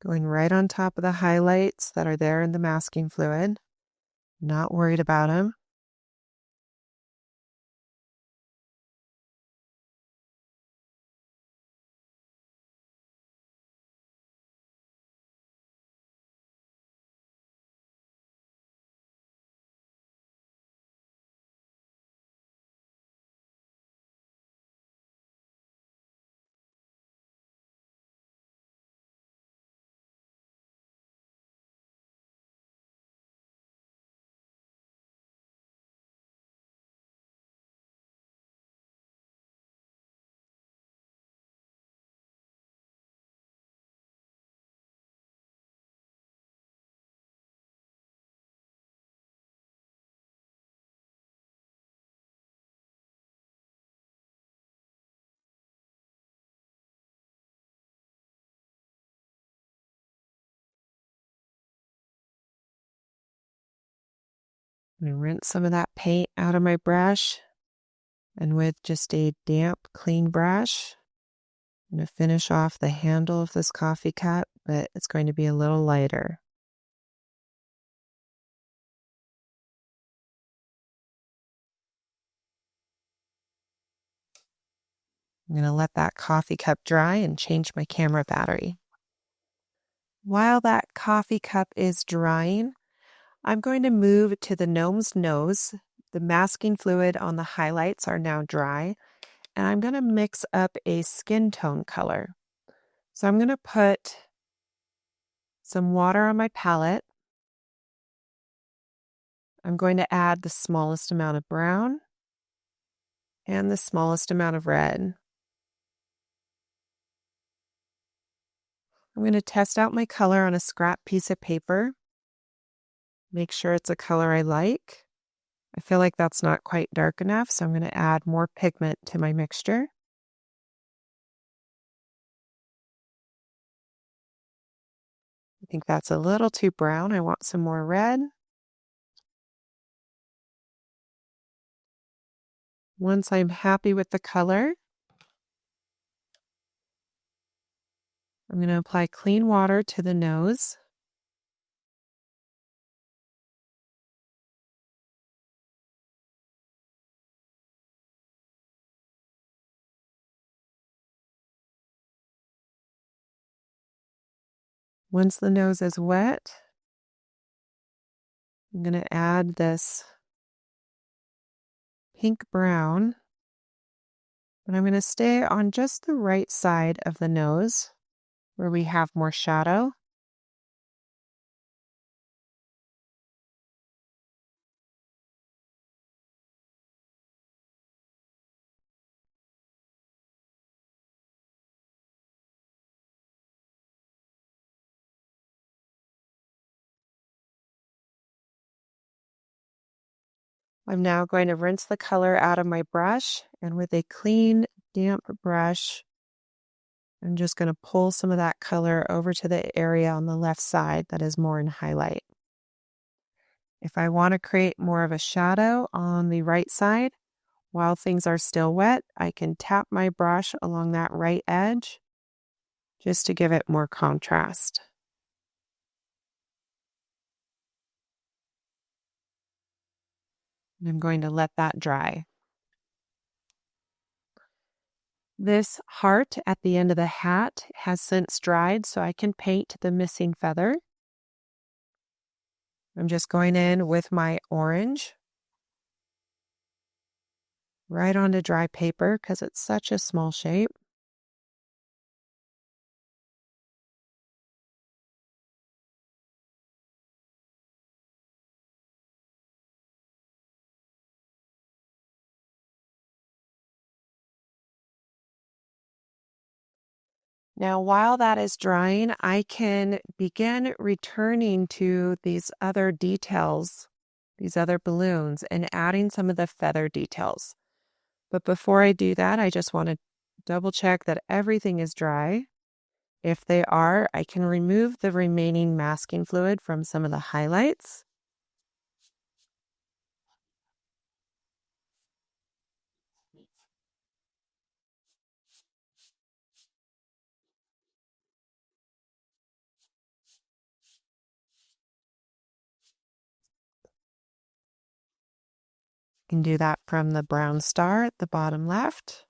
Going right on top of the highlights that are there in the masking fluid. Not worried about them. I'm going to rinse some of that paint out of my brush. And with just a damp, clean brush, I'm going to finish off the handle of this coffee cup, but it's going to be a little lighter. I'm going to let that coffee cup dry and change my camera battery. While that coffee cup is drying, I'm going to move to the gnome's nose. The masking fluid on the highlights are now dry, and I'm going to mix up a skin tone color. So I'm going to put some water on my palette. I'm going to add the smallest amount of brown and the smallest amount of red. I'm going to test out my color on a scrap piece of paper. Make sure it's a color I like. I feel like that's not quite dark enough, so I'm going to add more pigment to my mixture. I think that's a little too brown. I want some more red. Once I'm happy with the color, I'm going to apply clean water to the nose. Once the nose is wet, I'm going to add this pink brown, but I'm going to stay on just the right side of the nose where we have more shadow. I'm now going to rinse the color out of my brush, and with a clean, damp brush, I'm just going to pull some of that color over to the area on the left side that is more in highlight. If I want to create more of a shadow on the right side, while things are still wet, I can tap my brush along that right edge just to give it more contrast. And I'm going to let that dry. This heart at the end of the hat has since dried, so I can paint the missing feather. I'm just going in with my orange right onto dry paper because it's such a small shape. Now, while that is drying, I can begin returning to these other details, these other balloons, and adding some of the feather details. But before I do that, I just want to double check that everything is dry. If they are, I can remove the remaining masking fluid from some of the highlights. You can do that from the brown star at the bottom left.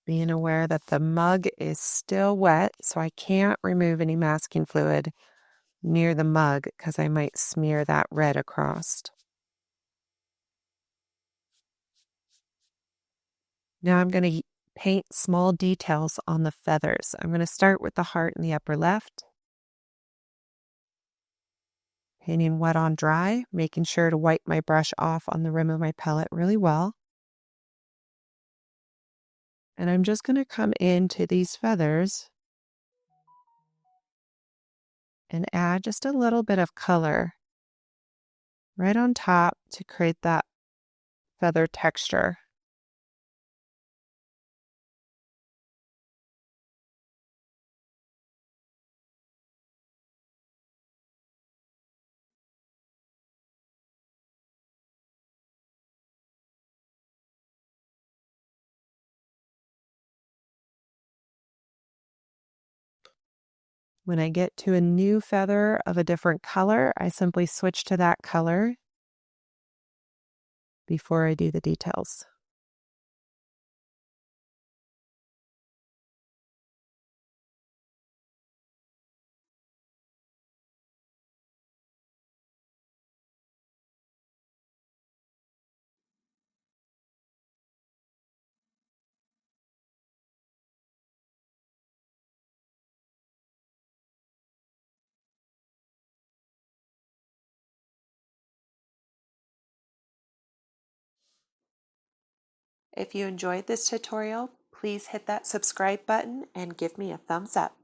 Being aware that the mug is still wet, so I can't remove any masking fluid near the mug because I might smear that red across. Now I'm going to paint small details on the feathers. I'm going to start with the heart in the upper left. Painting wet on dry, making sure to wipe my brush off on the rim of my palette really well. And I'm just going to come into these feathers and add just a little bit of color right on top to create that feather texture. When I get to a new feather of a different color, I simply switch to that color before I do the details. If you enjoyed this tutorial, please hit that subscribe button and give me a thumbs up.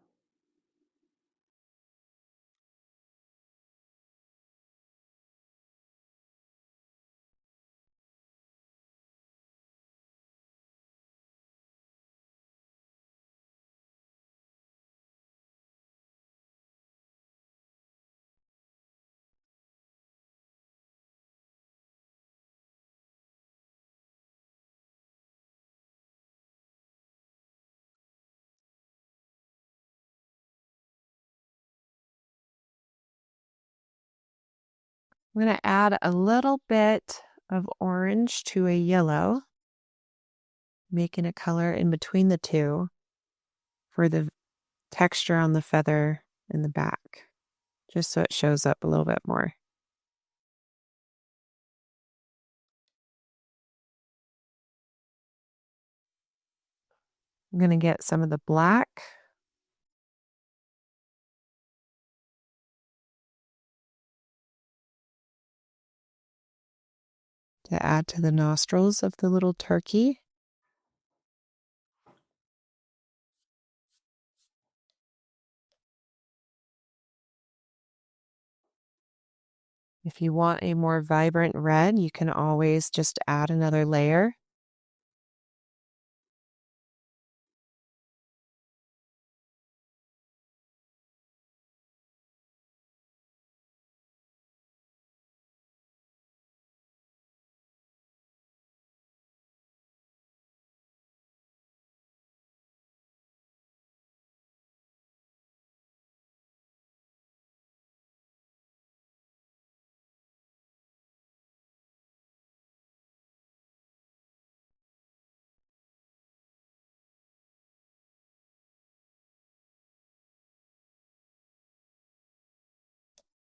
I'm going to add a little bit of orange to a yellow, making a color in between the two for the texture on the feather in the back, just so it shows up a little bit more. I'm going to get some of the black. To add to the nostrils of the little turkey. If you want a more vibrant red, you can always just add another layer.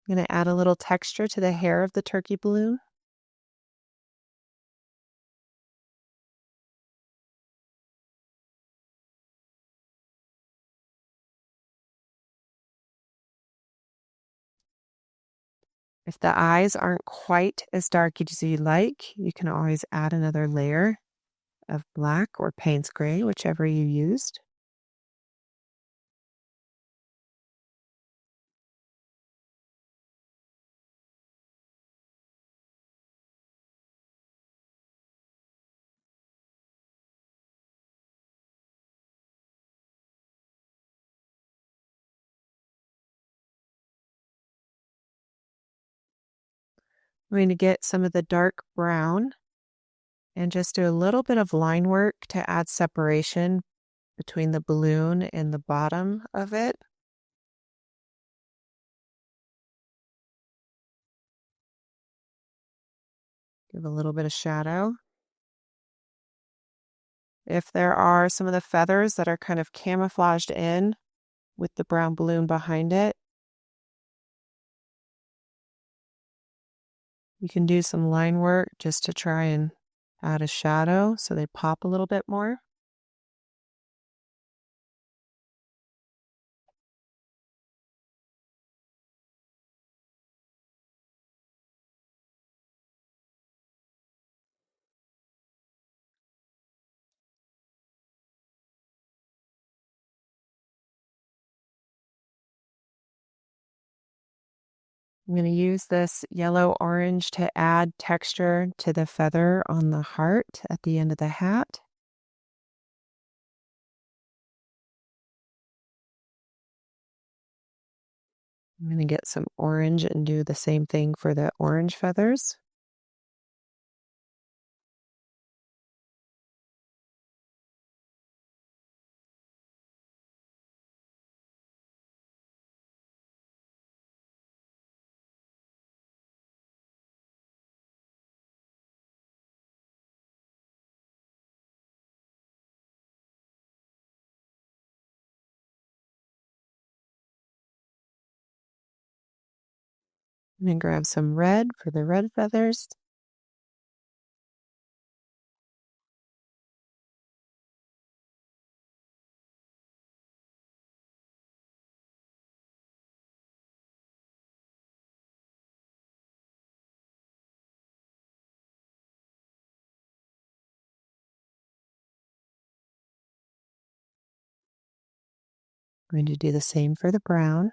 I'm going to add a little texture to the hair of the turkey balloon. If the eyes aren't quite as dark as you like, you can always add another layer of black or Payne's gray, whichever you used. I'm going to get some of the dark brown and just do a little bit of line work to add separation between the balloon and the bottom of it. Give a little bit of shadow. If there are some of the feathers that are kind of camouflaged in with the brown balloon behind it, you can do some line work just to try and add a shadow so they pop a little bit more. I'm going to use this yellow orange to add texture to the feather on the heart at the end of the hat. I'm going to get some orange and do the same thing for the orange feathers. I'm going to grab some red for the red feathers. I'm going to do the same for the brown.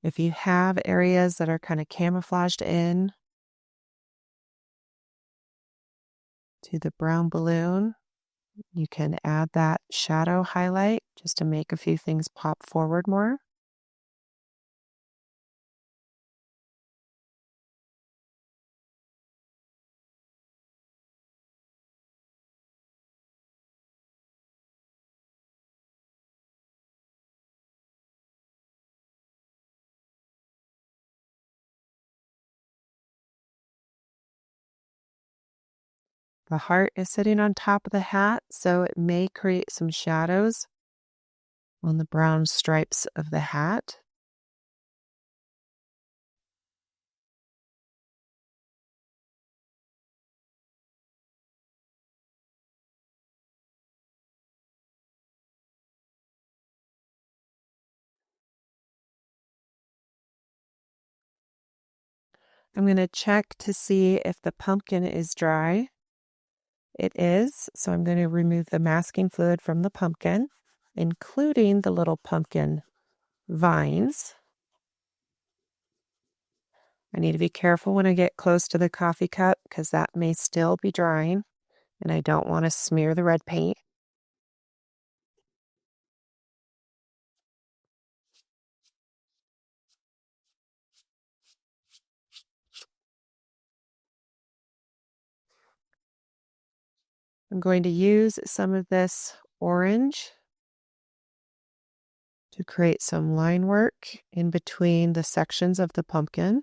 If you have areas that are kind of camouflaged in to the brown balloon, you can add that shadow highlight just to make a few things pop forward more. The heart is sitting on top of the hat, so it may create some shadows on the brown stripes of the hat. I'm going to check to see if the pumpkin is dry. It is, so I'm going to remove the masking fluid from the pumpkin, including the little pumpkin vines. I need to be careful when I get close to the coffee cup because that may still be drying, and I don't want to smear the red paint. I'm going to use some of this orange to create some line work in between the sections of the pumpkin.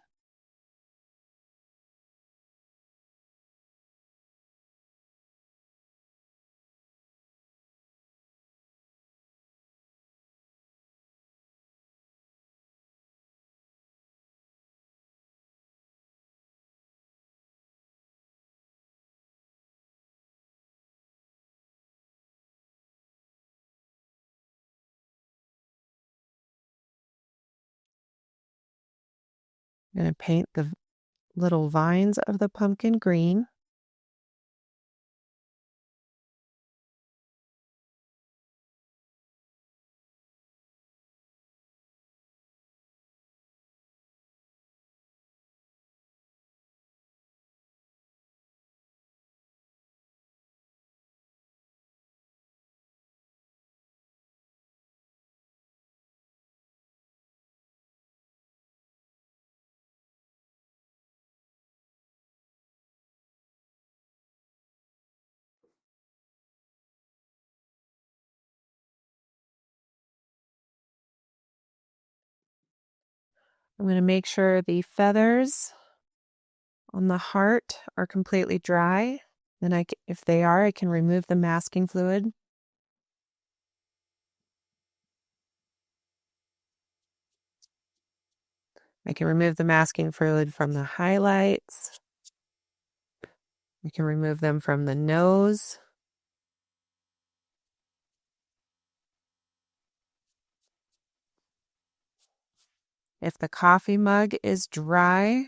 I'm going to paint the little vines of the pumpkin green. I'm going to make sure the feathers on the heart are completely dry. Then if they are, I can remove the masking fluid. I can remove the masking fluid from the highlights. I can remove them from the nose. If the coffee mug is dry,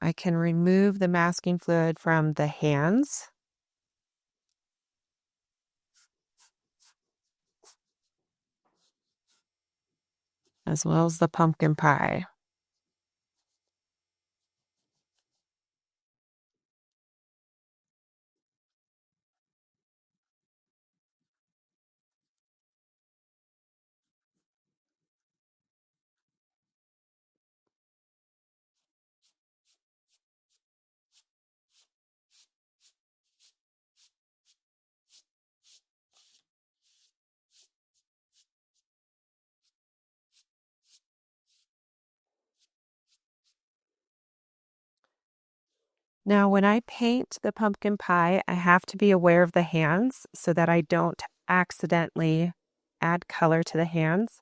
I can remove the masking fluid from the hands. As well as the pumpkin pie. Now, when I paint the pumpkin pie, I have to be aware of the hands so that I don't accidentally add color to the hands.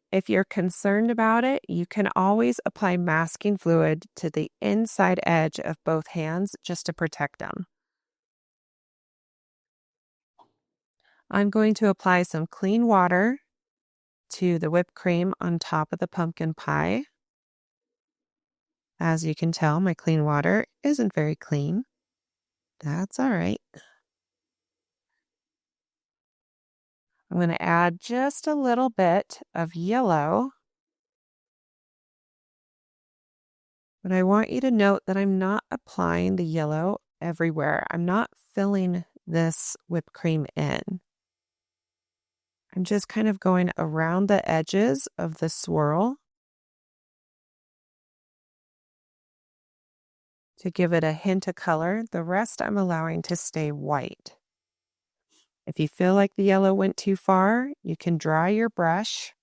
If you're concerned about it, you can always apply masking fluid to the inside edge of both hands just to protect them. I'm going to apply some clean water to the whipped cream on top of the pumpkin pie. As you can tell, my clean water isn't very clean. That's all right. I'm going to add just a little bit of yellow. But I want you to note that I'm not applying the yellow everywhere. I'm not filling this whipped cream in. I'm just kind of going around the edges of the swirl to give it a hint of color. The rest I'm allowing to stay white. If you feel like the yellow went too far, you can dry your brush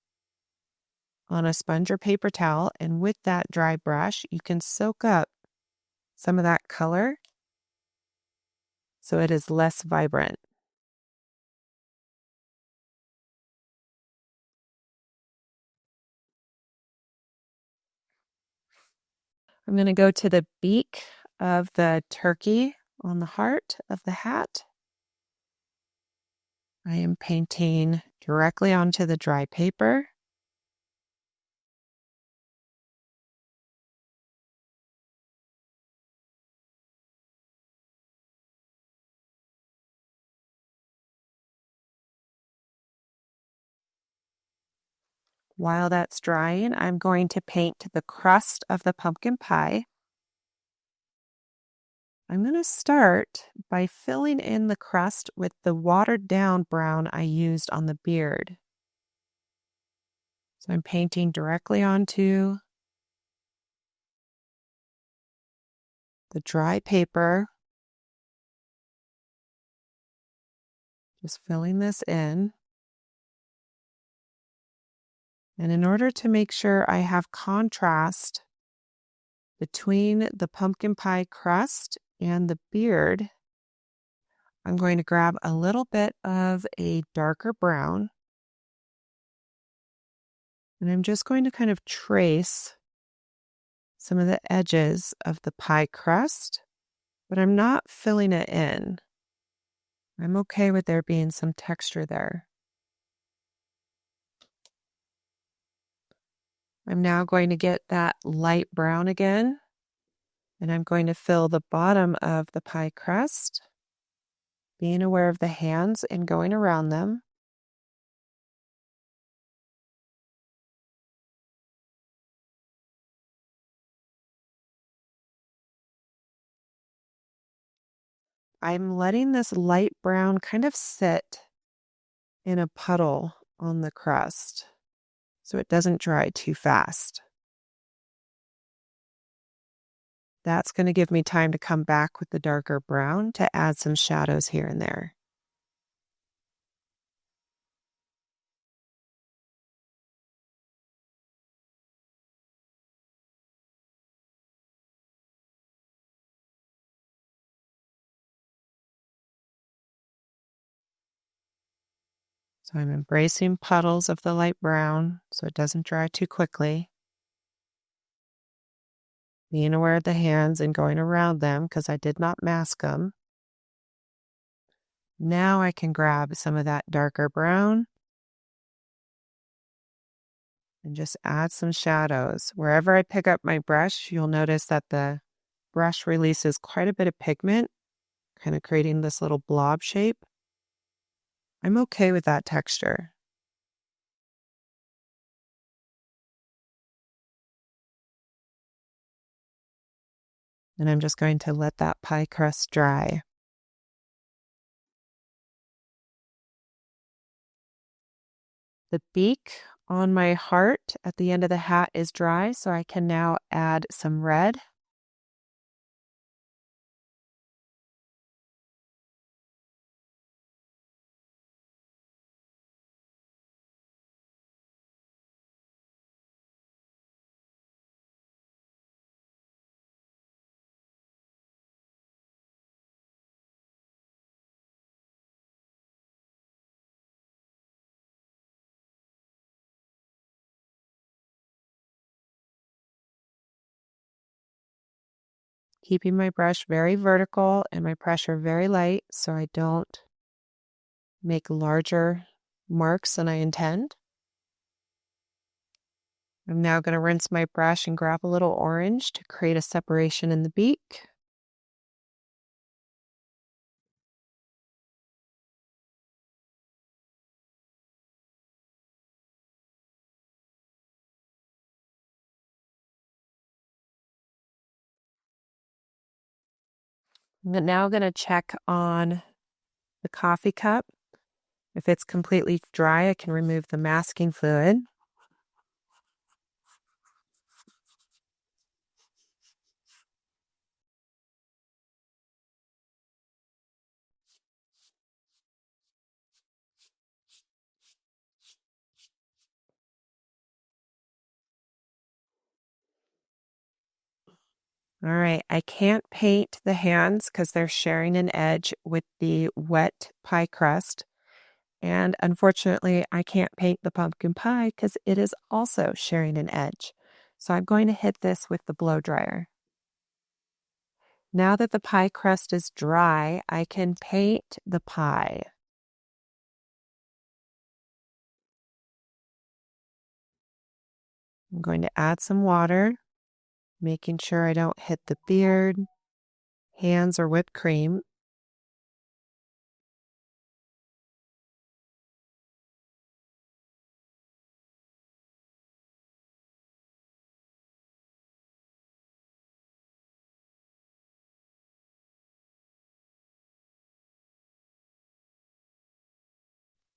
on a sponge or paper towel, and with that dry brush, you can soak up some of that color so it is less vibrant. I'm going to go to the beak of the turkey on the heart of the hat. I am painting directly onto the dry paper. While that's drying, I'm going to paint the crust of the pumpkin pie. I'm going to start by filling in the crust with the watered down brown I used on the beard. So I'm painting directly onto the dry paper, just filling this in. And in order to make sure I have contrast between the pumpkin pie crust and the beard, I'm going to grab a little bit of a darker brown, and I'm just going to kind of trace some of the edges of the pie crust, but I'm not filling it in. I'm okay with there being some texture there. I'm now going to get that light brown again, and I'm going to fill the bottom of the pie crust, being aware of the hands and going around them. I'm letting this light brown kind of sit in a puddle on the crust so it doesn't dry too fast. That's going to give me time to come back with the darker brown to add some shadows here and there. So I'm embracing puddles of the light brown so it doesn't dry too quickly. Being aware of the hands and going around them because I did not mask them. Now I can grab some of that darker brown and just add some shadows. Wherever I pick up my brush, you'll notice that the brush releases quite a bit of pigment, kind of creating this little blob shape. I'm okay with that texture. And I'm just going to let that pie crust dry. The beak on my heart at the end of the hat is dry, so I can now add some red. Keeping my brush very vertical and my pressure very light so I don't make larger marks than I intend. I'm now going to rinse my brush and grab a little orange to create a separation in the beak. I'm now going to check on the coffee cup. If it's completely dry, I can remove the masking fluid. All right, I can't paint the hands because they're sharing an edge with the wet pie crust. And unfortunately, I can't paint the pumpkin pie because it is also sharing an edge. So I'm going to hit this with the blow dryer. Now that the pie crust is dry, I can paint the pie. I'm going to add some water, making sure I don't hit the beard, hands, or whipped cream.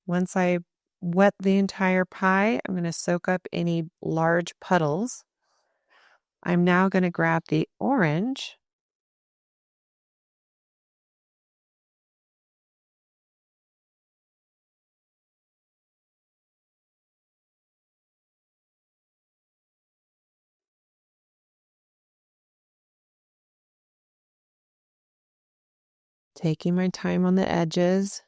Once I wet the entire pie, I'm going to soak up any large puddles. I'm now going to grab the orange. Taking my time on the edges.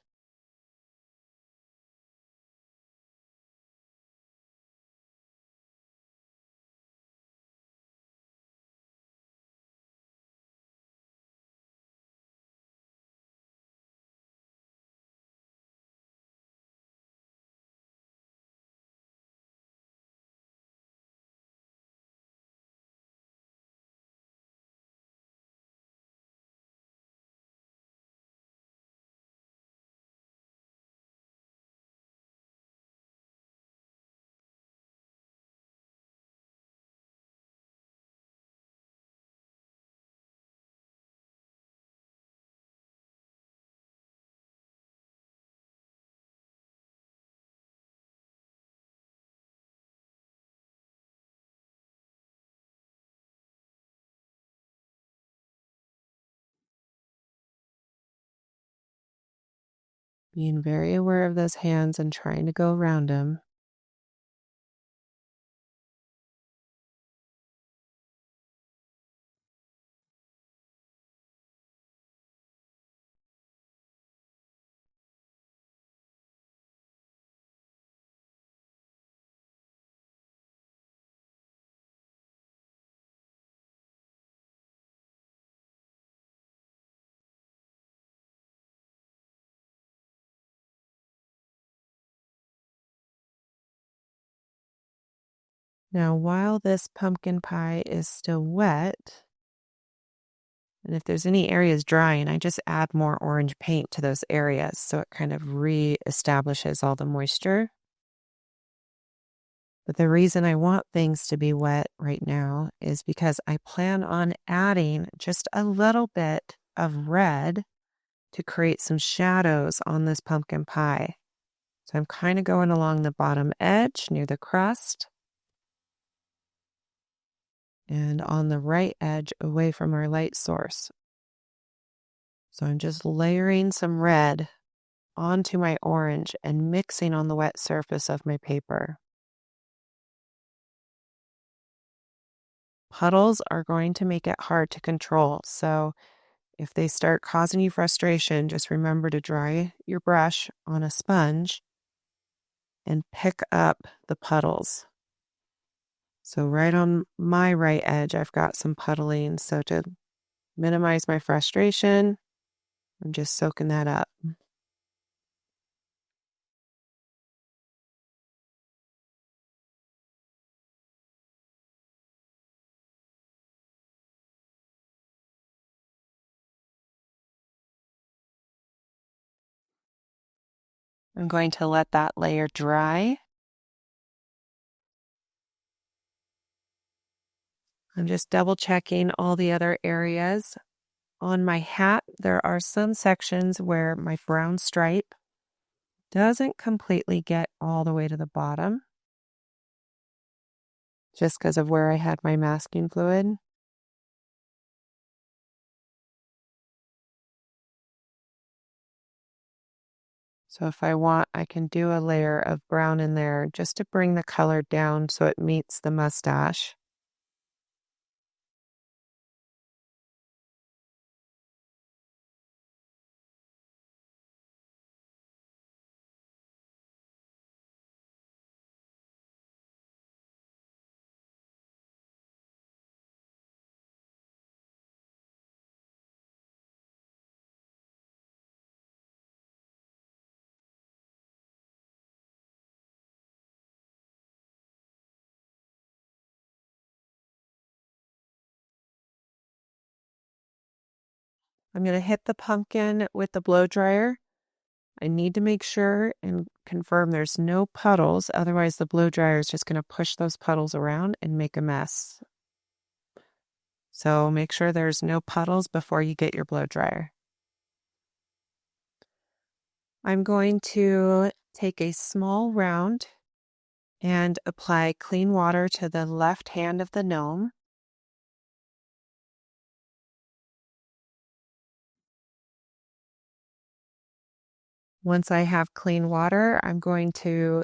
Being very aware of those hands and trying to go around them. Now, while this pumpkin pie is still wet, and if there's any areas drying, I just add more orange paint to those areas so it kind of reestablishes all the moisture. But the reason I want things to be wet right now is because I plan on adding just a little bit of red to create some shadows on this pumpkin pie. So I'm kind of going along the bottom edge near the crust and on the right edge away from our light source. So I'm just layering some red onto my orange and mixing on the wet surface of my paper. Puddles are going to make it hard to control. So if they start causing you frustration, just remember to dry your brush on a sponge and pick up the puddles. So right on my right edge, I've got some puddling. So to minimize my frustration, I'm just soaking that up. I'm going to let that layer dry. I'm just double checking all the other areas. On my hat, there are some sections where my brown stripe doesn't completely get all the way to the bottom, just because of where I had my masking fluid. So if I want, I can do a layer of brown in there just to bring the color down so it meets the mustache. I'm going to hit the pumpkin with the blow dryer. I need to make sure and confirm there's no puddles. Otherwise, the blow dryer is just going to push those puddles around and make a mess. So make sure there's no puddles before you get your blow dryer. I'm going to take a small round and apply clean water to the left hand of the gnome. Once I have clean water, I'm going to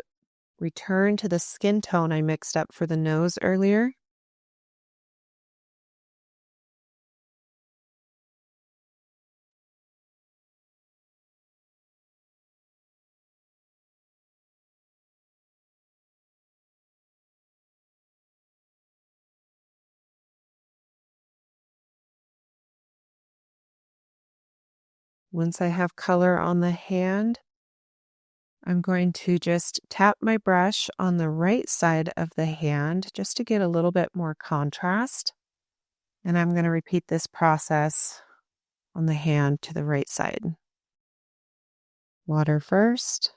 return to the skin tone I mixed up for the nose earlier. Once I have color on the hand, I'm going to just tap my brush on the right side of the hand just to get a little bit more contrast. And I'm going to repeat this process on the hand to the right side. Water first.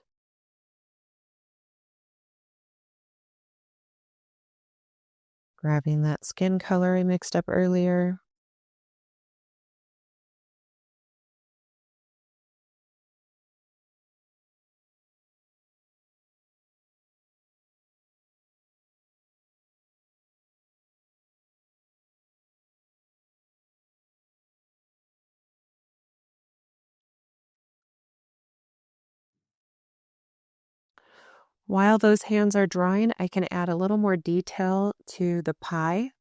Grabbing that skin color I mixed up earlier. While those hands are drying, I can add a little more detail to the pie.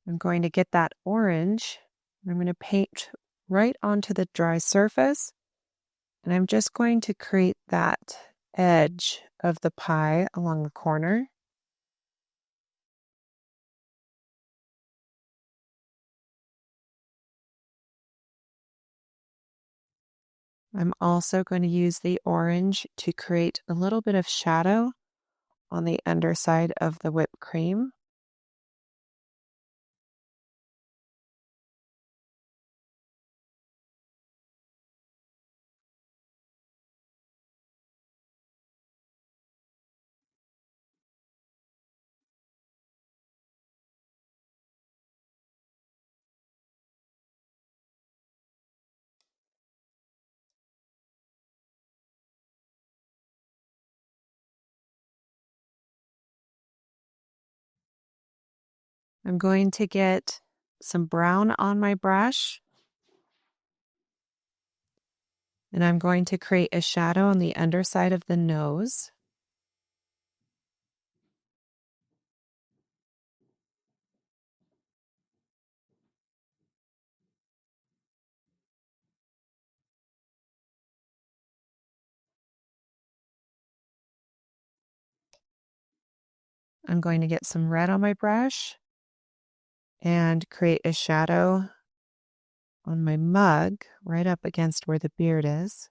I'm going to get that orange. I'm going to paint right onto the dry surface. And I'm just going to create that edge of the pie along the corner. I'm also going to use the orange to create a little bit of shadow on the underside of the whipped cream. I'm going to get some brown on my brush, and I'm going to create a shadow on the underside of the nose. I'm going to get some red on my brush and create a shadow on my mug right up against where the beard is.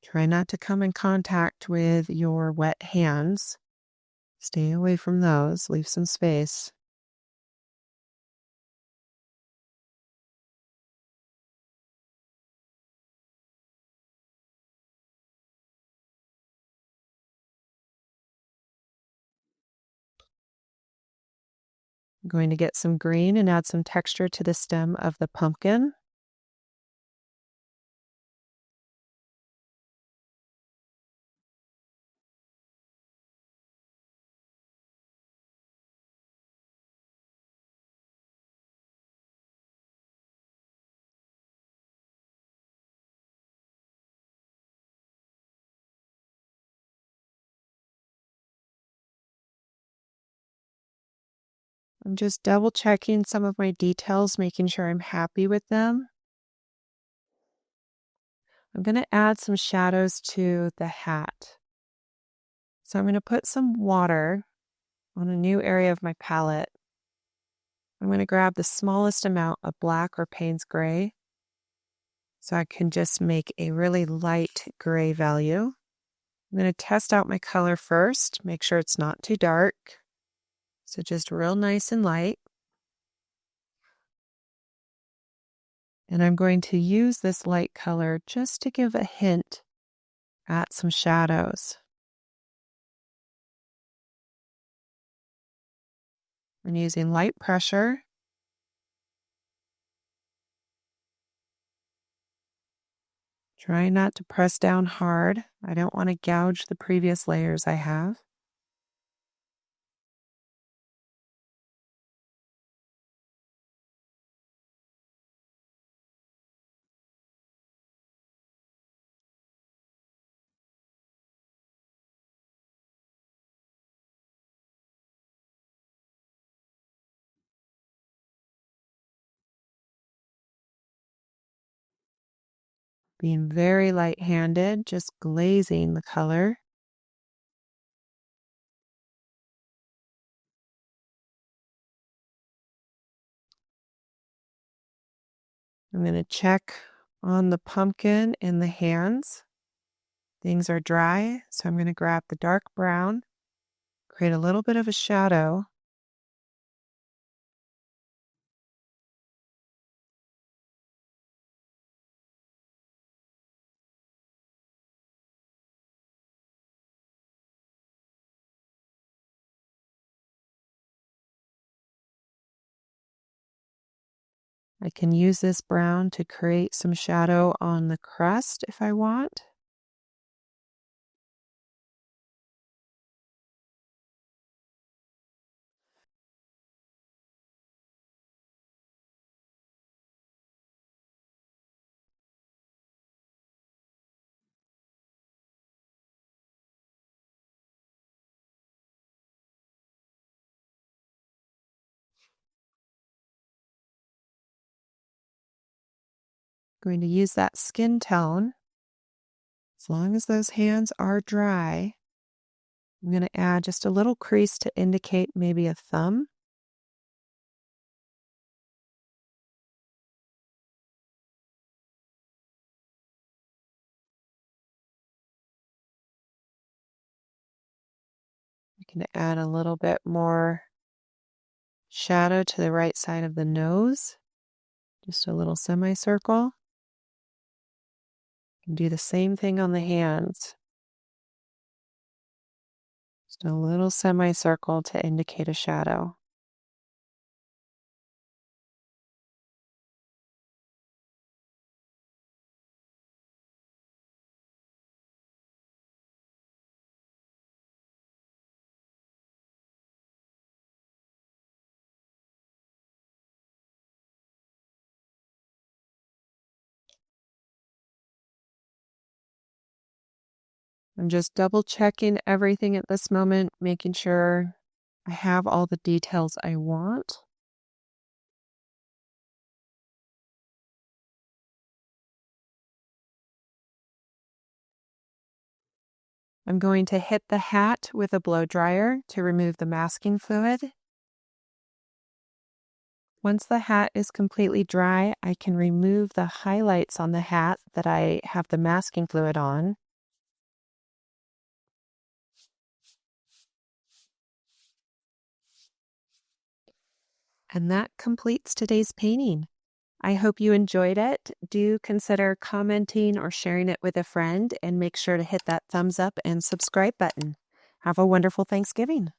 Try not to come in contact with your wet hands. Stay away from those. Leave some space. I'm going to get some green and add some texture to the stem of the pumpkin. I'm just double checking some of my details, making sure I'm happy with them. I'm going to add some shadows to the hat. So I'm going to put some water on a new area of my palette. I'm going to grab the smallest amount of black or Payne's gray so I can just make a really light gray value. I'm going to test out my color first, make sure it's not too dark. So just real nice and light. And I'm going to use this light color just to give a hint at some shadows. I'm using light pressure. Try not to press down hard. I don't want to gouge the previous layers I have. Being very light-handed, just glazing the color. I'm going to check on the pumpkin and the hands. Things are dry, so I'm going to grab the dark brown, create a little bit of a shadow. I can use this brown to create some shadow on the crust if I want. Going to use that skin tone. As long as those hands are dry, I'm going to add just a little crease to indicate maybe a thumb. I can add a little bit more shadow to the right side of the nose. Just a little semicircle. And do the same thing on the hands. Just a little semicircle to indicate a shadow. I'm just double checking everything at this moment, making sure I have all the details I want. I'm going to hit the hat with a blow dryer to remove the masking fluid. Once the hat is completely dry, I can remove the highlights on the hat that I have the masking fluid on. And that completes today's painting. I hope you enjoyed it. Do consider commenting or sharing it with a friend, and make sure to hit that thumbs up and subscribe button. Have a wonderful Thanksgiving.